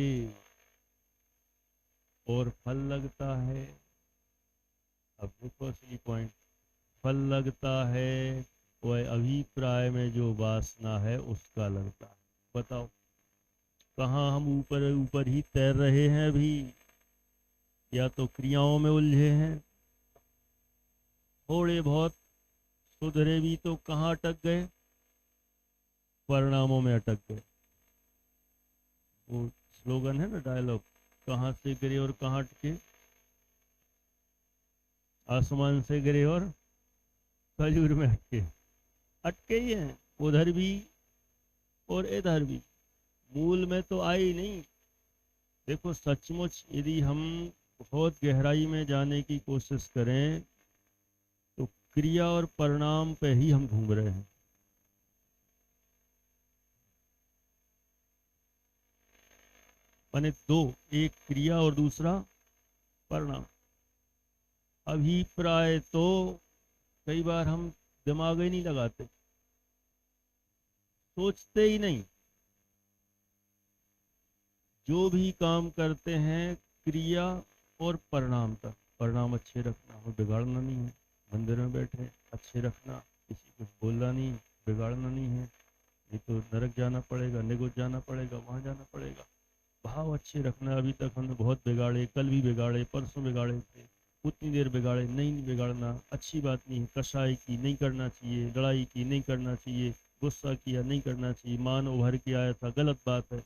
और फल लगता है। अब देखो असली पॉइंट, फल लगता है वह अभिप्राय में जो वासना है उसका लगता है। बताओ कहाँ हम ऊपर ऊपर ही तैर रहे हैं अभी, या तो क्रियाओं में उलझे हैं। थोड़े बहुत सुधरे भी तो कहाँ अटक गए, परिणामों में अटक गए। वो स्लोगन है ना, डायलॉग, कहाँ से गिरे और कहाँ अटके, आसमान से गिरे और खजूर में अटके। अटके ही हैं, उधर भी और इधर भी, मूल में तो आई नहीं। देखो सचमुच यदि हम बहुत गहराई में जाने की कोशिश करें तो क्रिया और परिणाम पे ही हम घूम रहे हैं। माने दो, एक क्रिया और दूसरा परिणाम। अभिप्राय तो कई बार हम दिमाग ही नहीं लगाते, सोचते ही नहीं। जो भी काम करते हैं क्रिया और परिणाम तक, परिणाम अच्छे रखना हो, बिगाड़ना नहीं है। मंदिर में बैठे अच्छे रखना, किसी को बोलना नहीं, बिगाड़ना नहीं है। नहीं तो नरक जाना पड़ेगा, निगुत जाना पड़ेगा, वहां जाना पड़ेगा। भाव अच्छे रखना। अभी तक हमने बहुत बिगाड़े, कल भी बिगाड़े, परसों बिगाड़े थे, उतनी देर बिगाड़े, नहीं बिगाड़ना अच्छी बात नहीं है। कसाई की नहीं करना चाहिए, लड़ाई की नहीं करना चाहिए, गुस्सा किया नहीं करना चाहिए, मान उभर के आया था, गलत बात है।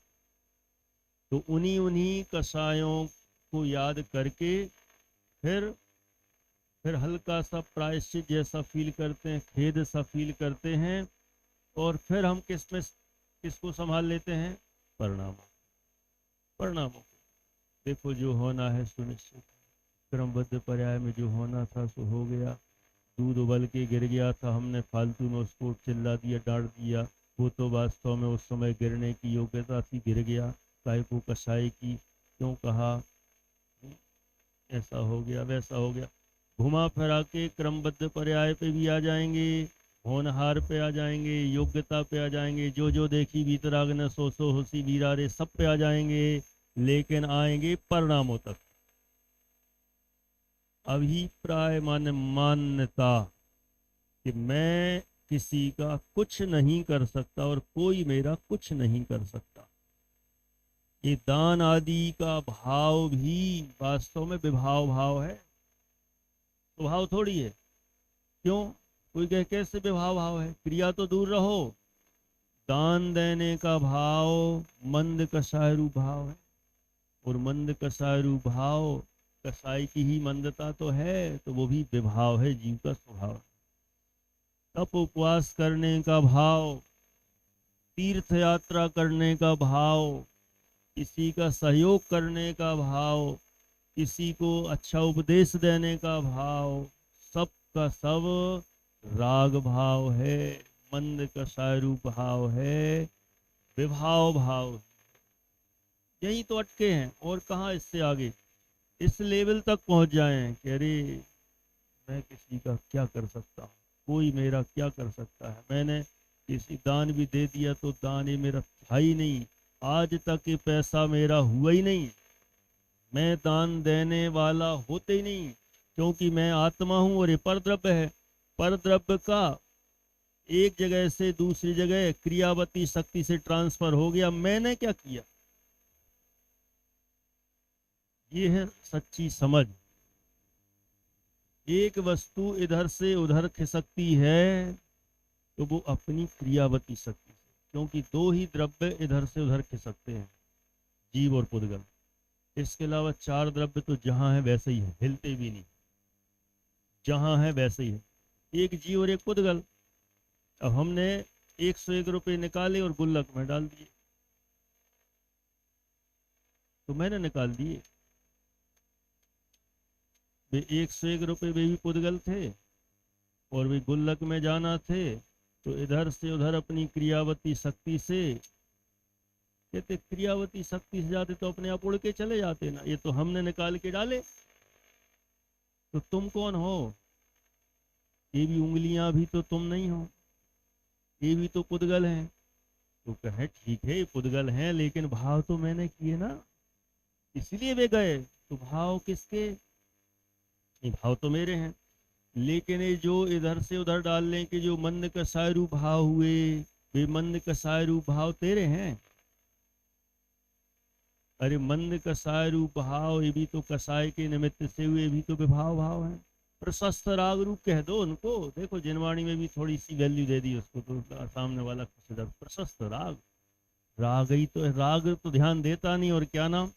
तो उन्हीं उन्हीं कसायों को याद करके फिर हल्का सा प्रायश्चित जैसा फील करते हैं, खेद सा फील करते हैं, और फिर हम किसको संभाल लेते हैं, परिणामों को। देखो जो होना है सुनिश्चित, क्रमबद्ध पर्याय में जो होना था सो हो गया। दूध उबल के गिर गया था, हमने फालतू में उसको चिल्ला दिया, डांट दिया, वो तो वास्तव में उस समय गिरने की योग्यता थी, गिर गया। काय को कसाई की क्यों कहा, ऐसा हो गया वैसा हो गया। घुमा फिरा के क्रमबद्ध पर्याय पे भी आ जाएंगे, होनहार पे आ जाएंगे, योग्यता पे आ जाएंगे, जो जो देखी भीतराग न सो सो होसी वीरारे, सब पे आ जाएंगे। लेकिन आएंगे परिणामों तक। अभिप्राय माने मान्यता कि मैं किसी का कुछ नहीं कर सकता और कोई मेरा कुछ नहीं कर सकता। ये दान आदि का भाव भी वास्तव में विभाव भाव है, स्वभाव थोड़ी है। क्यों, कोई कहे कैसे विभाव भाव है, क्रिया तो दूर रहो, दान देने का भाव मंद कसायरू भाव है। और मंद कसायरू भाव, कसाई की ही मंदता तो है, तो वो भी विभाव है, जीव का स्वभाव। तप उपवास करने का भाव, तीर्थ यात्रा करने का भाव, किसी का सहयोग करने का भाव, किसी को अच्छा उपदेश देने का भाव, सब का सब राग भाव है, मंद कसायरू भाव है, विभाव भाव। यही तो अटके हैं, और कहाँ इससे आगे इस लेवल तक पहुंच जाएं कि अरे मैं किसी का क्या कर सकता हूँ, कोई मेरा क्या कर सकता है। मैंने किसी दान भी दे दिया तो दान ये मेरा था ही नहीं, आज तक ये पैसा मेरा हुआ ही नहीं, मैं दान देने वाला होते ही नहीं, क्योंकि मैं आत्मा हूं और ये परद्रव्य है। परद्रव्य का एक जगह से दूसरी जगह क्रियावती शक्ति से ट्रांसफर हो गया, मैंने क्या किया। ये है सच्ची समझ। एक वस्तु इधर से उधर खिसकती है तो वो अपनी क्रियावती शक्ति से, क्योंकि दो ही द्रव्य इधर से उधर खिसकते हैं, जीव और पुद्गल। इसके अलावा चार द्रव्य तो जहां है वैसे ही है, हिलते भी नहीं, जहां है वैसे ही है। एक जीव और एक पुद्गल। अब हमने 101 रुपये निकाले और गुल्लक में डाल दिए, तो मैंने निकाल दिए। वे 101 रुपये वे भी पुद्गल थे और वे गुल्लक में जाना थे, तो इधर से उधर अपनी क्रियावती शक्ति से, कहते क्रियावती शक्ति से जाते तो अपने आप उड़ के चले जाते ना, ये तो हमने निकाल के डाले। तो तुम कौन हो? ये भी उंगलियां भी तो तुम नहीं हो, ये भी तो पुद्गल हैं। तो कहे ठीक है पुद्गल हैं, लेकिन भाव तो मैंने किए ना, इसलिए वे गए। तो भाव किसके? नहीं, भाव तो मेरे हैं, लेकिन ये जो इधर से उधर डालने के जो मंद कसाय रूप भाव हुए, वे मंद कसाय रूप भाव तेरे हैं। अरे मंद कसाय रूप भाव ये भी तो कसाय के निमित्त से हुए, भी तो विभाव भाव है। प्रशस्त राग रूप कह दो उनको। देखो जिनवाणी में भी थोड़ी सी वैल्यू दे दी उसको, तो सामने वाला खुश हो जाता। प्रशस्त राग, राग ही तो है, राग तो ध्यान देता नहीं, और क्या नाम?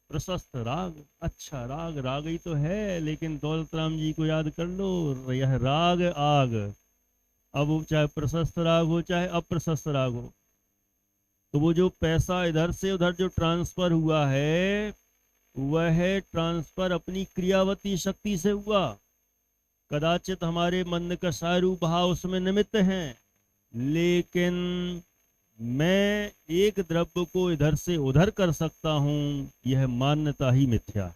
प्रशस्त राग। अच्छा राग, राग ही तो है, लेकिन दौलत राम जी को याद कर लो, यह राग आग। अब वो चाहे प्रशस्त राग हो चाहे अप्रशस्त राग हो, तो वो जो पैसा इधर से उधर जो ट्रांसफर हुआ है, वह ट्रांसफर अपनी क्रियावती शक्ति से हुआ। कदाचित हमारे मंद का सारू भाव उसमें निमित्त हैं, लेकिन मैं एक द्रव्य को इधर से उधर कर सकता हूं, यह मान्यता ही मिथ्या है।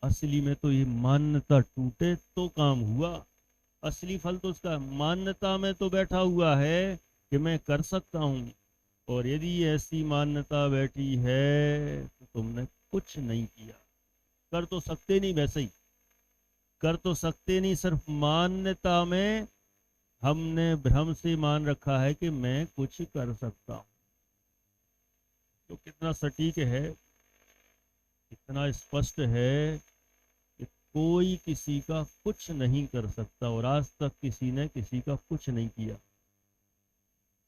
असली में तो ये मान्यता टूटे तो काम हुआ। असली फल तो उसका मान्यता में तो बैठा हुआ है कि मैं कर सकता हूं, और यदि ऐसी मान्यता बैठी है तो तुमने कुछ नहीं किया। कर तो सकते नहीं, वैसे ही कर तो सकते नहीं, सिर्फ मान्यता में हमने भ्रम से मान रखा है कि मैं कुछ कर सकता हूं। तो कितना सटीक है, कितना स्पष्ट है कि कोई किसी का कुछ नहीं कर सकता, और आज तक किसी ने किसी का कुछ नहीं किया।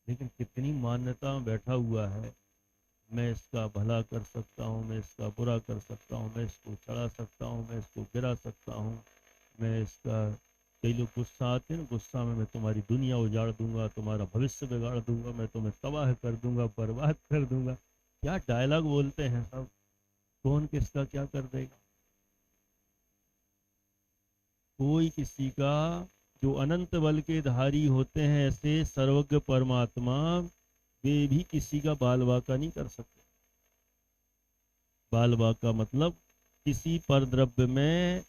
लेकिन कितनी मान्यता में बैठा हुआ है, मैं इसका भला कर सकता हूँ, मैं इसका बुरा कर सकता हूँ, मैं इसको चढ़ा सकता हूँ, मैं इसको गिरा सकता हूँ, मैं इसका। कई लोग गुस्सा आते हैं, गुस्सा में मैं तुम्हारी दुनिया उजाड़ दूंगा, तुम्हारा भविष्य बिगाड़ दूंगा, मैं तुम्हें तबाह कर दूंगा, बर्बाद कर दूंगा। क्या डायलॉग बोलते हैं सब, कौन किसका क्या कर देगा। कोई किसी का, जो अनंत बल के धारी होते हैं ऐसे सर्वज्ञ परमात्मा, वे भी किसी का बाल बाका नहीं कर सकते। बाल बाका मतलब किसी पर द्रव्य में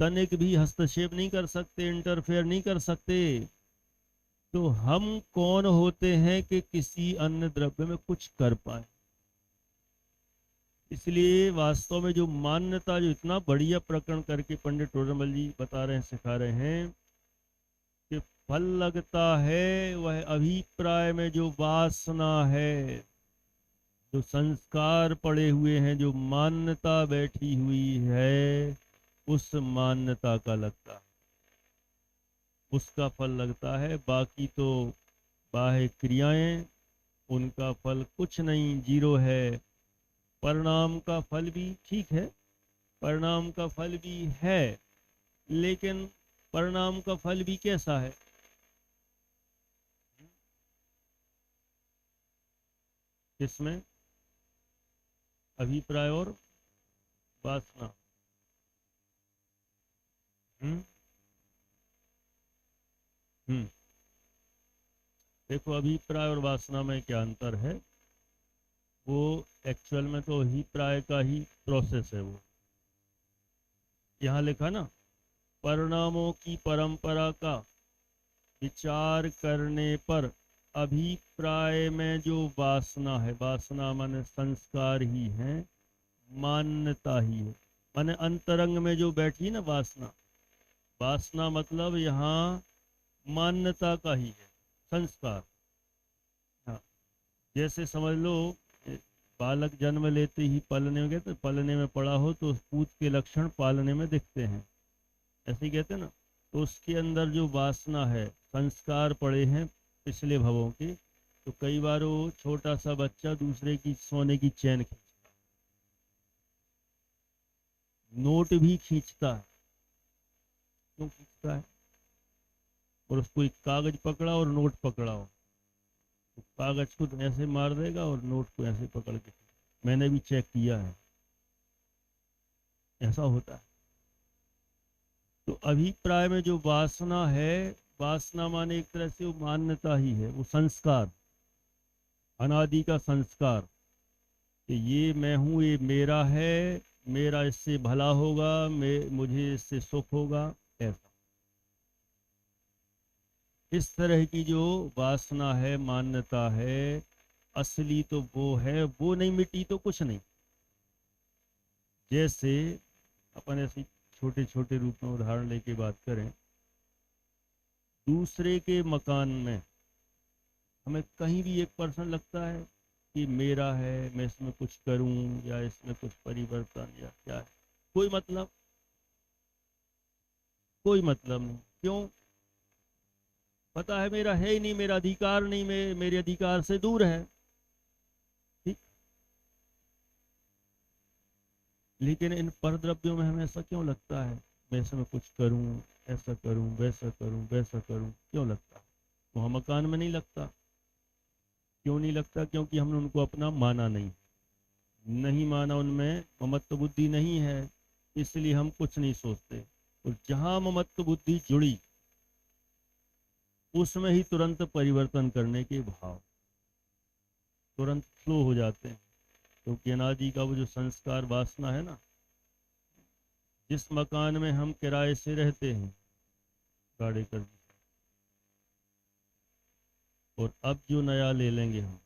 तनिक भी हस्तक्षेप नहीं कर सकते, इंटरफेयर नहीं कर सकते। तो हम कौन होते हैं कि किसी अन्य द्रव्य में कुछ कर पाए। इसलिए वास्तव में जो मान्यता, जो इतना बढ़िया प्रकरण करके पंडित टोडरमल जी बता रहे हैं, सिखा रहे हैं कि फल लगता है वह अभिप्राय में जो वासना है, जो संस्कार पड़े हुए हैं, जो मान्यता बैठी हुई है, उस मान्यता का लगता है, उसका फल लगता है। बाकी तो बाह्य क्रियाएं, उनका फल कुछ नहीं, जीरो है। परिणाम का फल भी ठीक है, परिणाम का फल भी है, लेकिन परिणाम का फल भी कैसा है? किसमें? अभिप्राय और वासना। हम्म हम्म देखो अभिप्राय और वासना में क्या अंतर है। वो एक्चुअल में तो अभिप्राय का ही प्रोसेस है। वो यहाँ लिखा ना, परिणामों की परंपरा का विचार करने पर अभिप्राय में जो वासना है, वासना माने संस्कार ही है, मान्यता ही है। माने अंतरंग में जो बैठी ना वासना, वासना मतलब यहाँ मान्यता का ही है, संस्कार। हाँ, जैसे समझ लो बालक जन्म लेते ही पलने में, कहते पलने में पड़ा हो तो पूत के लक्षण पालने में दिखते हैं, ऐसे ही कहते ना। तो उसके अंदर जो वासना है, संस्कार पड़े हैं पिछले भवों के, तो कई बार वो छोटा सा बच्चा दूसरे की सोने की चैन खींचता, नोट भी खींचता है। क्यों खींचता है? और उसको एक कागज पकड़ा और नोट पकड़ा हो, तो कागज को तो ऐसे मार देगा और नोट को ऐसे पकड़ के, मैंने भी चेक किया है, ऐसा होता है। तो अभिप्राय में जो वासना है, वासना माने एक तरह से वो मान्यता ही है, वो संस्कार, अनादि का संस्कार कि ये मैं हूँ, ये मेरा है, मेरा इससे भला होगा, मुझे इससे सुख होगा, ऐसा। इस तरह की जो वासना है, मान्यता है, असली तो वो है, वो नहीं मिटी तो कुछ नहीं। जैसे अपन ऐसे छोटे छोटे रूप में उदाहरण लेके बात करें, दूसरे के मकान में हमें कहीं भी एक पर्सन लगता है कि मेरा है, मैं इसमें कुछ करूं या इसमें कुछ परिवर्तन या क्या है, कोई मतलब, कोई मतलब नहीं। क्यों? पता है मेरा है ही नहीं, मेरा अधिकार नहीं, मेरे अधिकार से दूर है, ठीक। लेकिन इन परद्रव्यों में हमें ऐसा क्यों लगता है, मैं इसमें कुछ करूं, ऐसा करूं, वैसा करूं, वैसा करूं, क्यों लगता है? वहां मकान में नहीं लगता। क्यों नहीं लगता? क्योंकि हमने उनको अपना माना नहीं, नहीं माना, उनमें ममत्व बुद्धि नहीं है, इसलिए हम कुछ नहीं सोचते। और जहां ममत्व बुद्धि जुड़ी, उसमें ही तुरंत परिवर्तन करने के भाव तुरंत फ्लो हो जाते हैं। क्योंकि अनादि का वो जो संस्कार वासना है ना, जिस मकान में हम किराए से रहते हैं, गाड़ी कर दी, और अब जो नया ले लेंगे हम,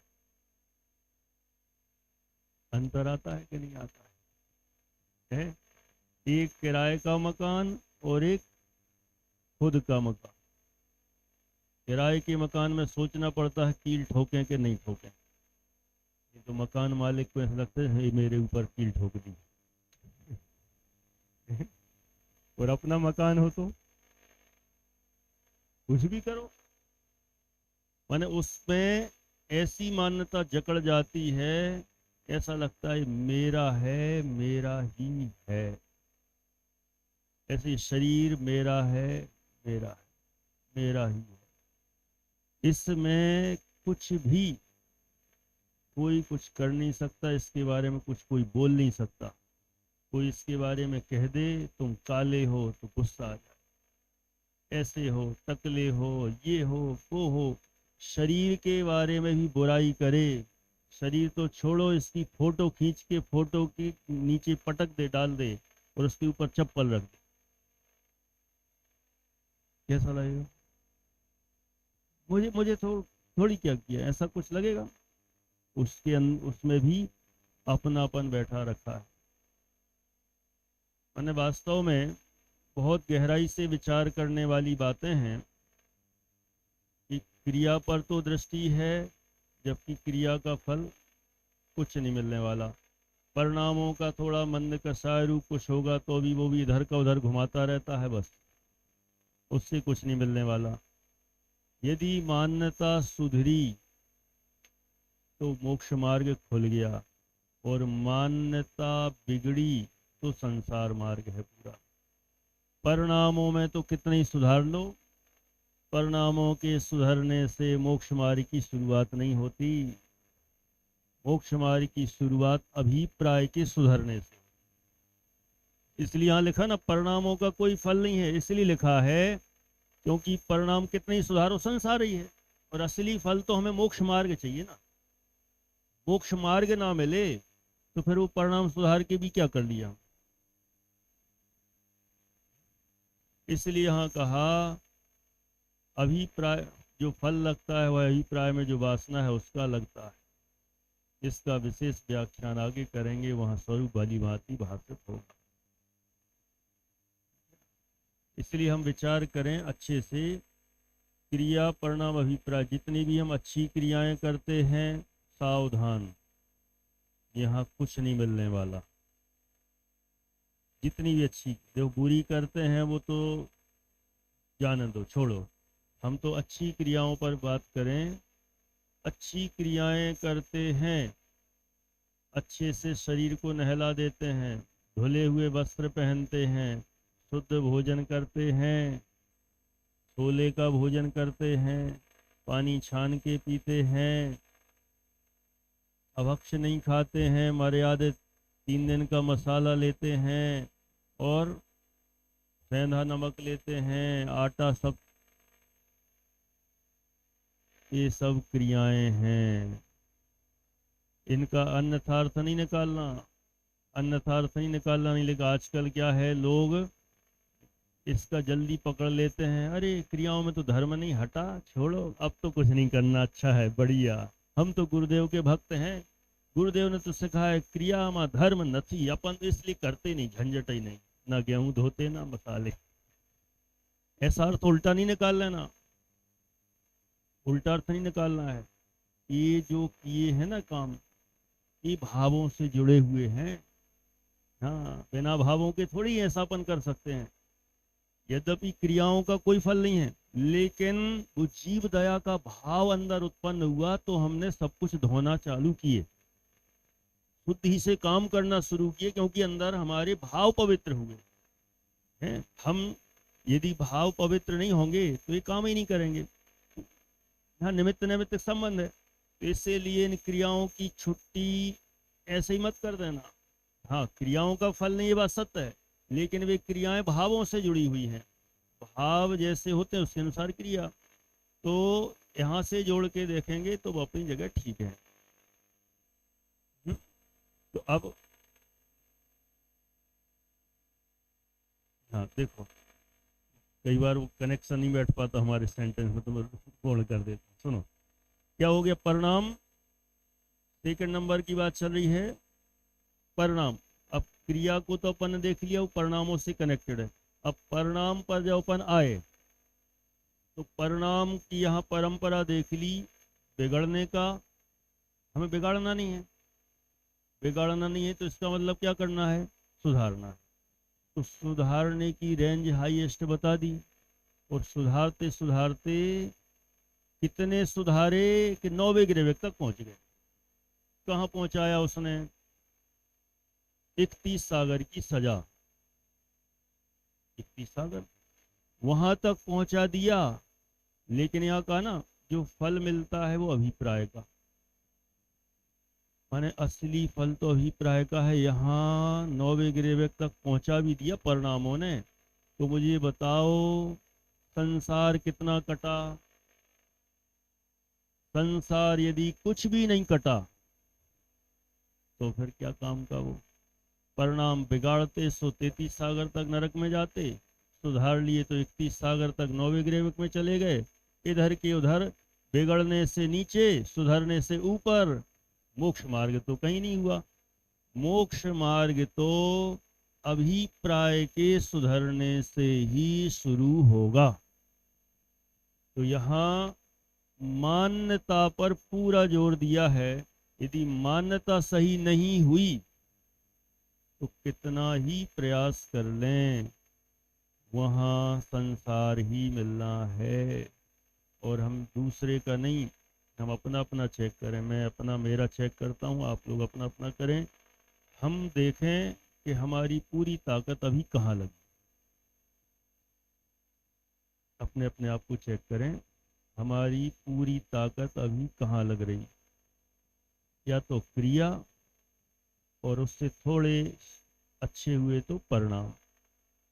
अंतर आता है कि नहीं आता है? एक किराए का मकान और एक खुद का मकान। किराए के मकान में सोचना पड़ता है कील ठोकें कि नहीं ठोकें, ये तो मकान मालिक को ऐसा लगता है मेरे ऊपर कील ठोक दी। और अपना मकान हो तो कुछ भी करो, माने उसमें ऐसी मान्यता जकड़ जाती है, ऐसा लगता है मेरा है, मेरा ही है। ऐसे शरीर मेरा है, मेरा है, मेरा ही है। इसमें कुछ भी कोई कुछ कर नहीं सकता, इसके बारे में कुछ कोई बोल नहीं सकता। कोई इसके बारे में कह दे तुम काले हो तो गुस्सा आ जाए, ऐसे हो, टकले हो, ये हो, वो हो। शरीर के बारे में भी बुराई करे, शरीर तो छोड़ो, इसकी फोटो खींच के फोटो के नीचे पटक दे, डाल दे, और उसके ऊपर चप्पल रख दे, कैसा लगेगा? मुझे मुझे थोड़ी क्या किया, ऐसा कुछ लगेगा? उसमें भी अपनापन बैठा रखा है। मैंने वास्तव में बहुत गहराई से विचार करने वाली बातें हैं कि क्रिया पर तो दृष्टि है, जबकि क्रिया का फल कुछ नहीं मिलने वाला। परिणामों का थोड़ा मंद कसाय रूप कुछ होगा तो भी वो भी इधर का उधर घुमाता रहता है, बस, उससे कुछ नहीं मिलने वाला। यदि मान्यता सुधरी तो मोक्ष मार्ग खुल गया, और मान्यता बिगड़ी तो संसार मार्ग है पूरा। परिणामों में तो कितने ही सुधार लो, परिणामों के सुधरने से मोक्ष मार्ग की शुरुआत नहीं होती। मोक्ष मार्ग की शुरुआत अभिप्राय के सुधरने से। इसलिए यहाँ लिखा ना, परिणामों का कोई फल नहीं है, इसलिए लिखा है क्योंकि परिणाम कितने ही सुधारो, संसार ही है। और असली फल तो हमें मोक्ष मार्ग चाहिए ना। मोक्ष मार्ग ना मिले तो फिर वो परिणाम सुधार के भी क्या कर लिया। इसलिए यहाँ कहा अभिप्राय, जो फल लगता है वह अभिप्राय में जो वासना है उसका लगता है। इसका विशेष व्याख्यान आगे करेंगे, वहां स्वरूप वाली भांति भाषित होगा। इसलिए हम विचार करें अच्छे से, क्रिया परिणाम अभिप्राय, जितनी भी हम अच्छी क्रियाएं करते हैं, सावधान, यहाँ कुछ नहीं मिलने वाला। जितनी भी अच्छी, जो बुरी करते हैं वो तो जाने दो, छोड़ो, हम तो अच्छी क्रियाओं पर बात करें, अच्छी क्रियाएं करते हैं, अच्छे से शरीर को नहला देते हैं, धुले हुए वस्त्र पहनते हैं, शुद्ध भोजन करते हैं, छोले का भोजन करते हैं, पानी छान के पीते हैं, अभक्ष नहीं खाते हैं, मर्यादित 3 दिन का मसाला लेते हैं, और सेंधा नमक लेते हैं, आटा, सब ये सब क्रियाएं हैं। इनका अन्यथार्थ नहीं निकालना, अन्यथार्थ नहीं निकालना नहीं। लेकिन आजकल क्या है, लोग इसका जल्दी पकड़ लेते हैं, अरे क्रियाओं में तो धर्म नहीं, हटा छोड़ो, अब तो कुछ नहीं करना, अच्छा है, बढ़िया, हम तो गुरुदेव के भक्त हैं, गुरुदेव ने तो सिखाया क्रिया में धर्म नहीं, अपन तो इसलिए करते नहीं, झंझट ही नहीं, ना गेहूं धोते ना मसाले। ऐसा अर्थ उल्टा नहीं निकाल लेना, उल्टा अर्थ नहीं निकालना है। ये जो किए हैं ना काम, ये भावों से जुड़े हुए हैं। हाँ, बिना भावों के थोड़ी ऐसापन कर सकते हैं। यद्यपि क्रियाओं का कोई फल नहीं है, लेकिन वो जीव दया का भाव अंदर उत्पन्न हुआ तो हमने सब कुछ धोना चालू किए, शुद्धि से काम करना शुरू किए, क्योंकि अंदर हमारे भाव पवित्र हुए हैं। हम यदि भाव पवित्र नहीं होंगे तो ये काम ही नहीं करेंगे। यहाँ निमित्त नैमित्त संबंध है, तो इसीलिए इन क्रियाओं की छुट्टी ऐसे ही मत कर देना। हाँ, क्रियाओं का फल नहीं, ये बात सत्य है, लेकिन वे क्रियाएं भावों से जुड़ी हुई हैं, भाव जैसे होते हैं उसके अनुसार क्रिया। तो यहाँ से जोड़ के देखेंगे तो वो अपनी जगह ठीक है। तो अब हाँ देखो, कई बार वो कनेक्शन नहीं बैठ पाता हमारे सेंटेंस में, तो मैं बोल कर देता। सुनो, क्या हो गया, परिणाम, सेकंड नंबर की बात चल रही है, परिणाम। अब क्रिया को तो अपन ने देख लिया, वो परिणामों से कनेक्टेड है। अब परिणाम पर जब अपन आए तो परिणाम की यहाँ परंपरा देख ली, बिगड़ने का। हमें बिगाड़ना नहीं है, बिगाड़ना नहीं है, तो इसका मतलब क्या करना है, सुधारना है। तो सुधारने की रेंज हाईएस्ट बता दी, और सुधारते सुधारते कितने सुधारे कि 9वें ग्रेविक तक पहुंच गए। कहाँ पहुंचाया उसने, 31 सागर की सजा, 31 सागर वहां तक पहुंचा दिया। लेकिन यहाँ का ना जो फल मिलता है वो अभिप्राय का, माने असली फल तो अभिप्राय का है। यहाँ 9वें ग्रेविक तक पहुंचा भी दिया परिणामों ने। तो मुझे बताओ, संसार कितना कटा, संसार यदि कुछ भी नहीं कटा तो फिर क्या काम का वो। परिणाम बिगाड़ते सो 33 सागर तक नरक में जाते, सुधार लिए तो 31 सागर तक 9वें ग्रेविक में चले गए। इधर के उधर, बिगड़ने से नीचे, सुधरने से ऊपर, मोक्ष मार्ग तो कहीं नहीं हुआ। मोक्ष मार्ग तो अभिप्राय के सुधरने से ही शुरू होगा। तो यहाँ मान्यता पर पूरा जोर दिया है। यदि मान्यता सही नहीं हुई तो कितना ही प्रयास कर लें, वहाँ संसार ही मिलना है। और हम दूसरे का नहीं, हम अपना अपना चेक करें। मैं अपना, मेरा चेक करता हूँ, आप लोग अपना अपना करें। हम देखें कि हमारी पूरी ताकत अभी कहाँ लगी, अपने अपने आप को चेक करें, हमारी पूरी ताकत अभी कहाँ लग रही। या तो क्रिया, और उससे थोड़े अच्छे हुए तो परिणाम।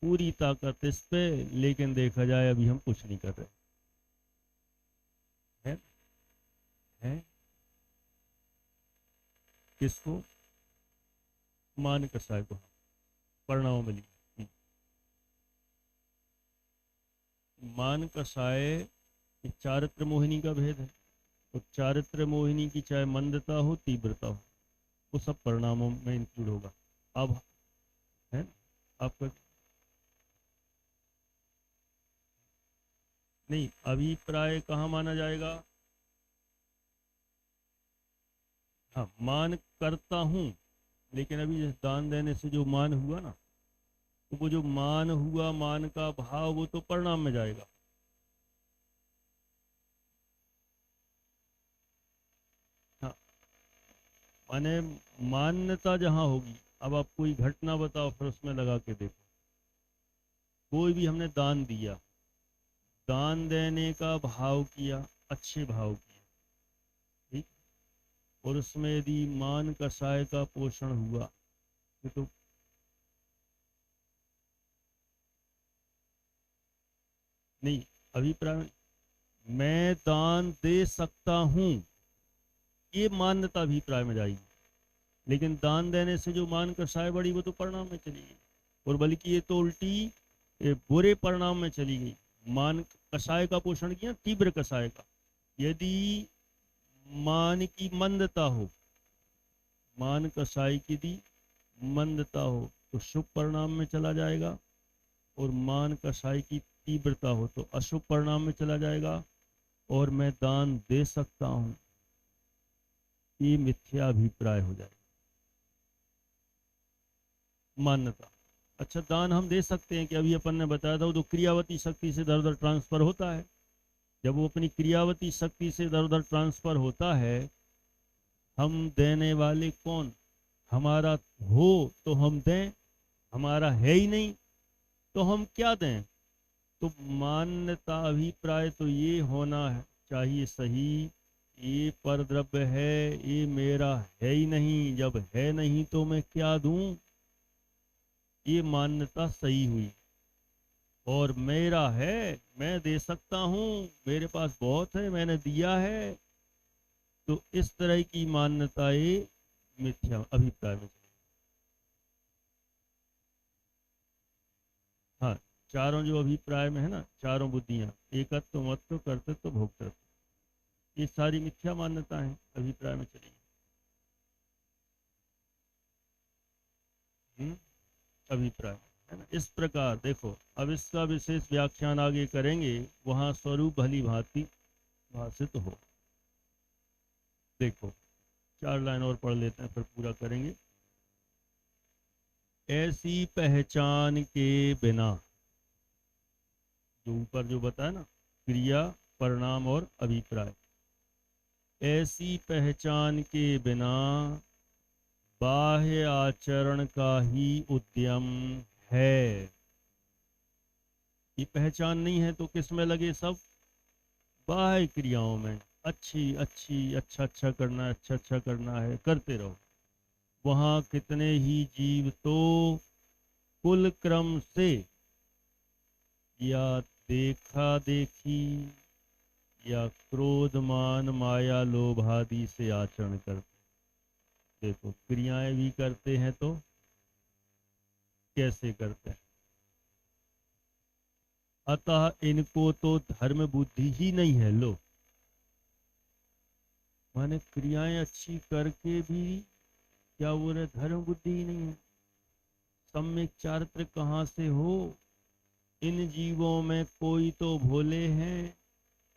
पूरी ताकत इस पे, लेकिन देखा जाए अभी हम कुछ नहीं कर रहे हैं। किसको, मान कसाय को परिणाम मिली। मान कसाय चारित्र मोहिनी का भेद है। तो चारित्र मोहिनी की चाहे मंदता हो, तीव्रता हो, वो सब परिणामों में इंक्लूड होगा। अब है आपका नहीं, अभिप्राय कहाँ माना जाएगा। हाँ, मान करता हूँ, लेकिन अभी दान देने से जो मान हुआ ना, तो वो जो मान हुआ, मान का भाव, वो तो परिणाम में जाएगा। माने मान्यता जहाँ होगी, अब आप कोई घटना बताओ फिर उसमें लगा के देखो। कोई भी हमने दान दिया, दान देने का भाव किया, अच्छे भाव किया, ठीक, और उसमें यदि मान कषाय का पोषण हुआ तो नहीं, अभिप्राय मैं दान दे सकता हूं, ये मान्यता अभिप्राय में जाएगी। लेकिन दान देने से जो मान कषाय बढ़ी वो तो परिणाम में चली गई, और बल्कि ये तो उल्टी बुरे परिणाम में चली गई। मान कषाय का पोषण किया, तीव्र कषाय का। यदि मान की मंदता हो, मान कषाय की यदि मंदता हो तो शुभ परिणाम में चला जाएगा, और मान कषाय की तीव्रता हो तो अशुभ परिणाम में चला जाएगा, और मैं दान दे सकता हूं, ये मिथ्या अभिप्राय हो जाएगा, मान्यता। अच्छा, दान हम दे सकते हैं कि अभी अपन ने बताया था वो तो क्रियावती शक्ति से इधर उधर ट्रांसफर होता है। जब वो अपनी क्रियावती शक्ति से इधर उधर ट्रांसफर होता है, हम देने वाले कौन, हमारा हो तो हम दें, हमारा है ही नहीं तो हम क्या दें। तो मान्यता अभिप्राय तो ये होना है चाहिए सही, ये पर द्रव्य है, ये मेरा है ही नहीं, जब है नहीं तो मैं क्या दूं, ये मान्यता सही हुई। और मेरा है, मैं दे सकता हूं, मेरे पास बहुत है, मैंने दिया है, तो इस तरह की मान्यताएं मिथ्या अभिप्राय में। हाँ, चारों जो अभिप्राय में है ना, चारों बुद्धियां, एकत्व मत्व कर्तृत्व भोक्तृत्व, ये सारी मिथ्या मान्यता है, अभिप्राय में चली। अभिप्राय है ना। इस प्रकार देखो, अब इसका विशेष व्याख्यान आगे करेंगे, वहां स्वरूप भली भांति भाषित हो। देखो 4 लाइन और पढ़ लेते हैं फिर पूरा करेंगे। ऐसी पहचान के बिना, जो ऊपर जो बताया ना, क्रिया परिणाम और अभिप्राय, ऐसी पहचान के बिना बाह्य आचरण का ही उद्यम है। ये पहचान नहीं है तो किस में लगे सब, बाह्य क्रियाओं में, अच्छी अच्छी अच्छा अच्छा करना है, अच्छा अच्छा करना है, करते रहो। वहां कितने ही जीव तो कुल क्रम से या देखा देखी या क्रोध मान माया लोभ आदि से आचरण करते। देखो क्रियाएं भी करते हैं तो कैसे करते हैं। अतः इनको तो धर्म बुद्धि ही नहीं है। लो, माने क्रियाएं अच्छी करके भी क्या बोल रहे, धर्म बुद्धि ही नहीं है। सम्यक चारित्र कहाँ से हो। इन जीवों में कोई तो भोले हैं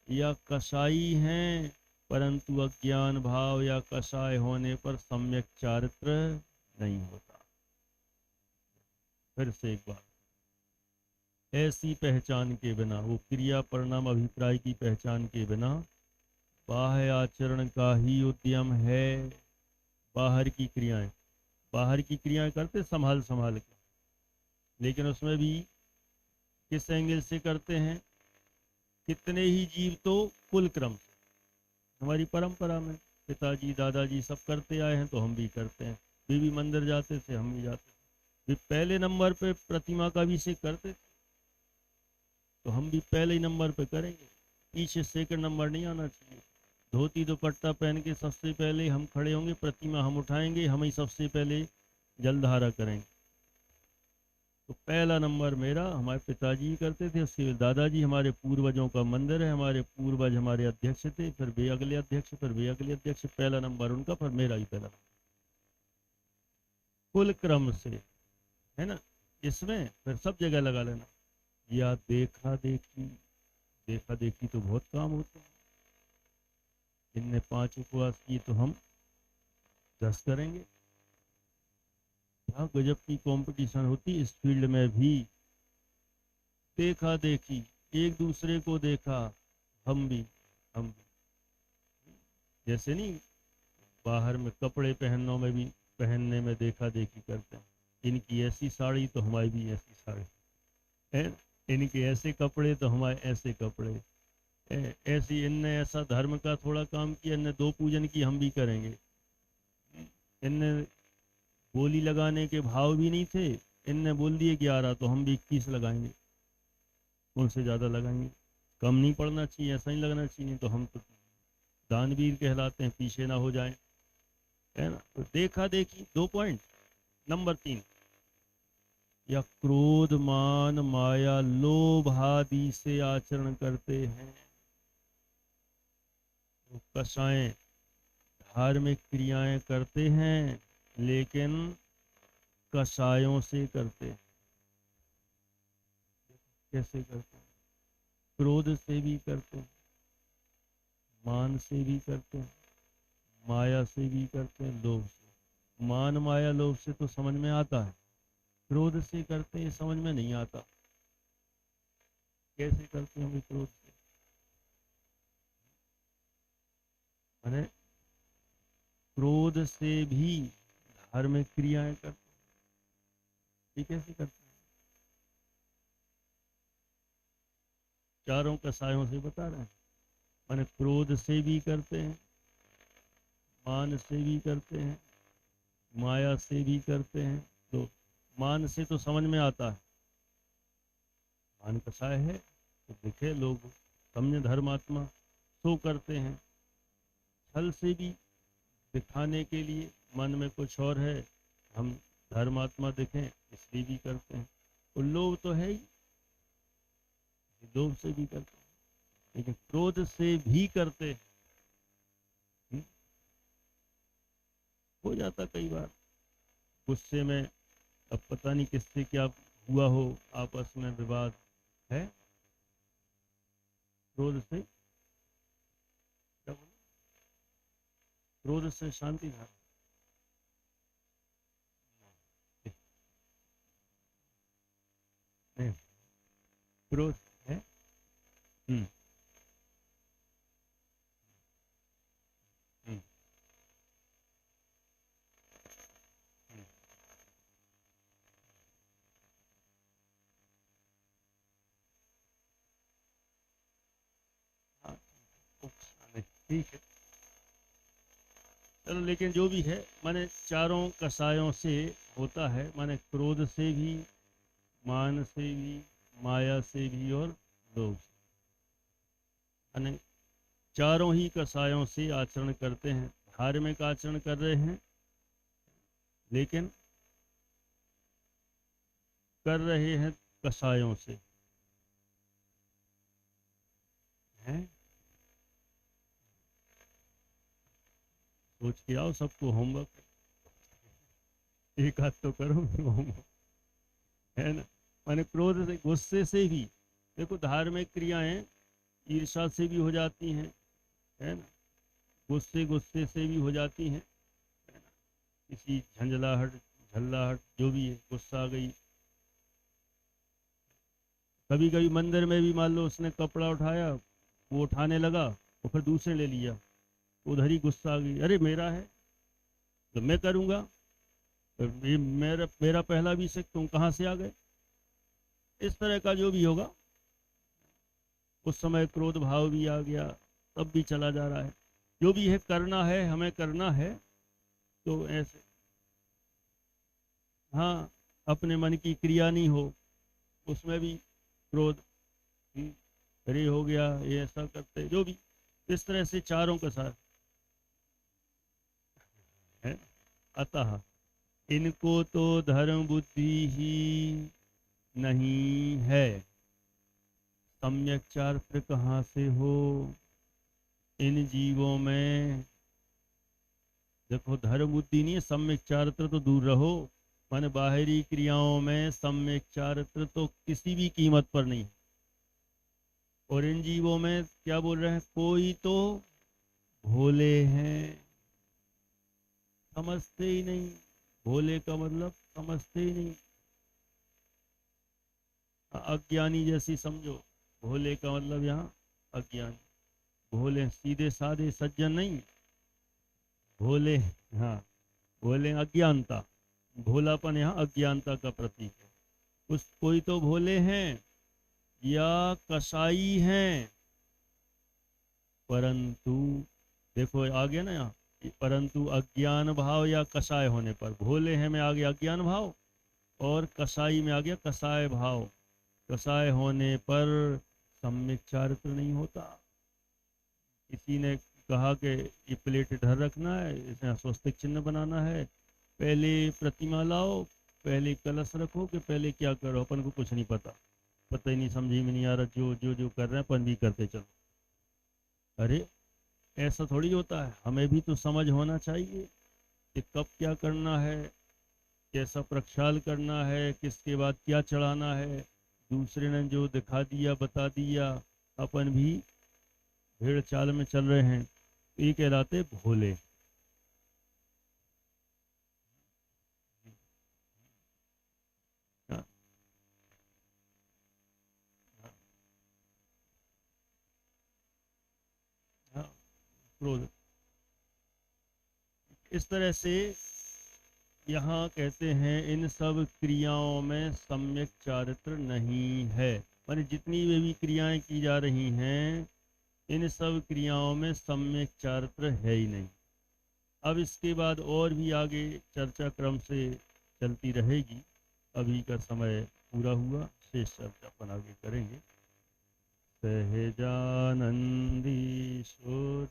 या कसाई हैं, परंतु अज्ञान भाव या कसाय होने पर सम्यक चारित्र नहीं होता। फिर से एक बार, ऐसी पहचान के बिना, वो क्रिया परिणाम अभिप्राय की पहचान के बिना बाह्य आचरण का ही उद्यम है। बाहर की क्रियाएं, बाहर की क्रियाएं करते संभाल संभाल के, लेकिन उसमें भी किस एंगल से करते हैं। कितने ही जीव तो कुल क्रम से, हमारी परंपरा में पिताजी दादाजी सब करते आए हैं तो हम भी करते हैं। वे भी मंदिर जाते थे, हम भी जाते थे। वे पहले नंबर पे प्रतिमा का अभिषेक करते थे, तो हम भी पहले ही नंबर पे करेंगे, पीछे सेकंड नंबर नहीं आना चाहिए। धोती दुपट्टा पहन के सबसे पहले हम खड़े होंगे, प्रतिमा हम उठाएंगे, हम ही सबसे पहले जलधारा करेंगे। तो पहला नंबर मेरा, हमारे पिताजी करते थे, उसके दादाजी, हमारे पूर्वजों का मंदिर है, हमारे पूर्वज हमारे अध्यक्ष थे, फिर वे अगले अध्यक्ष, फिर वे अगले अध्यक्ष, पहला नंबर उनका, फिर मेरा ही पहला नंबर, कुल क्रम से, है ना। इसमें फिर सब जगह लगा लेना। या देखा देखी, देखा देखी तो बहुत काम होता है। इनने 5 उपवास किए तो हम 10 करेंगे। हाँ, गजब की कंपटीशन होती इस फील्ड में भी। देखा देखी, एक दूसरे को देखा, हम भी, हम भी, जैसे नहीं बाहर में कपड़े पहनने में देखा देखी करते हैं। इनकी ऐसी साड़ी तो हमारी भी ऐसी साड़ी है, इनके ऐसे कपड़े तो हमारे ऐसे कपड़े। ऐसी इनने ऐसा धर्म का थोड़ा काम किया, इनने दो पूजन की, हम भी करेंगे। इनने बोली लगाने के भाव भी नहीं थे, इनने बोल दिए 11 तो हम भी 21 लगाएंगे, उनसे ज़्यादा लगाएंगे। कम नहीं पड़ना चाहिए, ऐसा नहीं लगना चाहिए, तो हम तो दानवीर कहलाते हैं, पीछे ना हो जाएं, है ना। तो देखा देखी 2 पॉइंट। नंबर 3, या क्रोध मान माया लोभ आदि से आचरण करते हैं। तो कसाएं धार्मिक क्रियाएं करते हैं, लेकिन कसायों से करते हैं। कैसे करते हैं? क्रोध से भी करते हैं, मान से भी करते हैं, माया से भी करते हैं, लोभ से। मान माया लोभ से तो समझ में आता है, क्रोध से करते हैं समझ में नहीं आता। कैसे करते होंगे क्रोध से? अरे क्रोध से भी धार्मिक क्रियाएं करते हैं। ये कैसे करते हैं? चारों कसायों से बता रहे हैं। माने क्रोध से भी करते हैं, मान से भी करते हैं, माया से भी करते हैं। तो मान से तो समझ में आता है, मान कसाय है तो देखे लोग समझे धर्मात्मा, सो करते हैं। छल से भी दिखाने के लिए मन में कुछ और है, हम धर्मात्मा दिखें इसलिए भी करते हैं। और लोभ तो है ही, लोभ से भी करते हैं, लेकिन क्रोध से भी करते हैं। हो जाता कई बार गुस्से में, अब पता नहीं किससे क्या हुआ हो, आपस में विवाद है, क्रोध से क्या बोला? क्रोध से शांति था। नहीं, क्रोध है। हम्म हम्म हम्म, हाँ, ठीक है। चलो, लेकिन जो भी है, माने चारों कसायों से होता है, माने क्रोध से भी, मान से भी, माया से भी और लोभ से। माने चारों ही कसायों से आचरण करते हैं, धार्मिक आचरण कर रहे हैं, लेकिन कर रहे हैं कसायों से। हैं? सोच के आओ, सबको होमवर्क एक हाथ तो करो होमवर्क, है ना। माने क्रोध से, गुस्से से भी, देखो धार्मिक क्रियाएं ईर्ष्या से भी हो जाती हैं, है ना। गुस्से गुस्से से भी हो जाती हैं, है ना। किसी झंझलाहट झल्लाहट जो भी है, गुस्सा आ गई। कभी कभी मंदिर में भी मान लो उसने कपड़ा उठाया, वो उठाने लगा और फिर दूसरे ले लिया, उधर ही गुस्सा आ गई, अरे मेरा है तो मैं करूँगा, तो ये मेरा मेरा पहला भी से तुम कहाँ से आ गए। इस तरह का जो भी होगा, उस समय क्रोध भाव भी आ गया, तब भी चला जा रहा है। जो भी है करना है, हमें करना है, तो ऐसे, हाँ, अपने मन की क्रिया नहीं हो, उसमें भी क्रोध, अरे हो गया, ये ऐसा करते, जो भी इस तरह से चारों के साथ है। अतः इनको तो धर्म बुद्धि ही नहीं है, सम्यक चारित्र कहाँ से हो इन जीवों में। देखो, धर्म बुद्धि नहीं है, सम्यक चारित्र तो दूर रहो, माने बाहरी क्रियाओं में सम्यक चारित्र तो किसी भी कीमत पर नहीं। और इन जीवों में क्या बोल रहे हैं, कोई तो भोले हैं, समझते ही नहीं। भोले का मतलब समझते ही नहीं, अज्ञानी जैसी समझो। भोले का मतलब यहाँ अज्ञानी, भोले सीधे साधे सज्जन नहीं, भोले, हाँ, भोले अज्ञानता, भोलापन यहाँ अज्ञानता का प्रतीक है। उस कोई तो भोले हैं या कसाई हैं, परंतु देखो आ गया ना यहाँ, परंतु अज्ञान भाव या कसाय होने पर, भोले हैं में आ गया अज्ञान भाव और कसाई में आ गया कसाय भाव। कसाय होने पर सम्यक चारित्र नहीं होता। किसी ने कहा कि ये प्लेट इधर रखना है, इसमें स्वस्तिक चिन्ह बनाना है, पहले प्रतिमा लाओ, पहले कलश रखो, कि पहले क्या करो, अपन को कुछ नहीं पता, पता ही नहीं, समझी में नहीं आ रहा, जो जो जो कर रहे हैं अपन भी करते चलो। अरे ऐसा थोड़ी होता है, हमें भी तो समझ होना चाहिए कि कब क्या करना है, कैसा प्रक्षाल करना है, किसके बाद क्या चढ़ाना है। दूसरे ने जो दिखा दिया बता दिया, अपन भी भेड़ चाल में चल रहे हैं, तो ये कहलाते भोले। हाँ, हाँ, हाँ, क्रोध। इस तरह से यहाँ कहते हैं इन सब क्रियाओं में सम्यक चारित्र नहीं है, माने जितनी भी क्रियाएं की जा रही हैं, इन सब क्रियाओं में सम्यक चारित्र है ही नहीं। अब इसके बाद और भी आगे चर्चा क्रम से चलती रहेगी। अभी का समय पूरा हुआ, शेष चर्चा अपन आगे करेंगे। सहजानंदी शुद्ध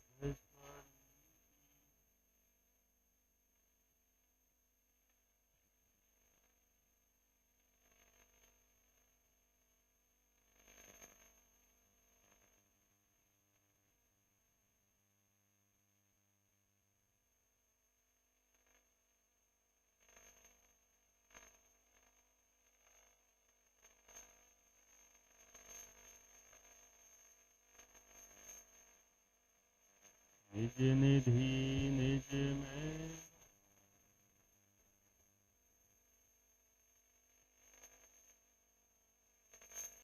निज निधि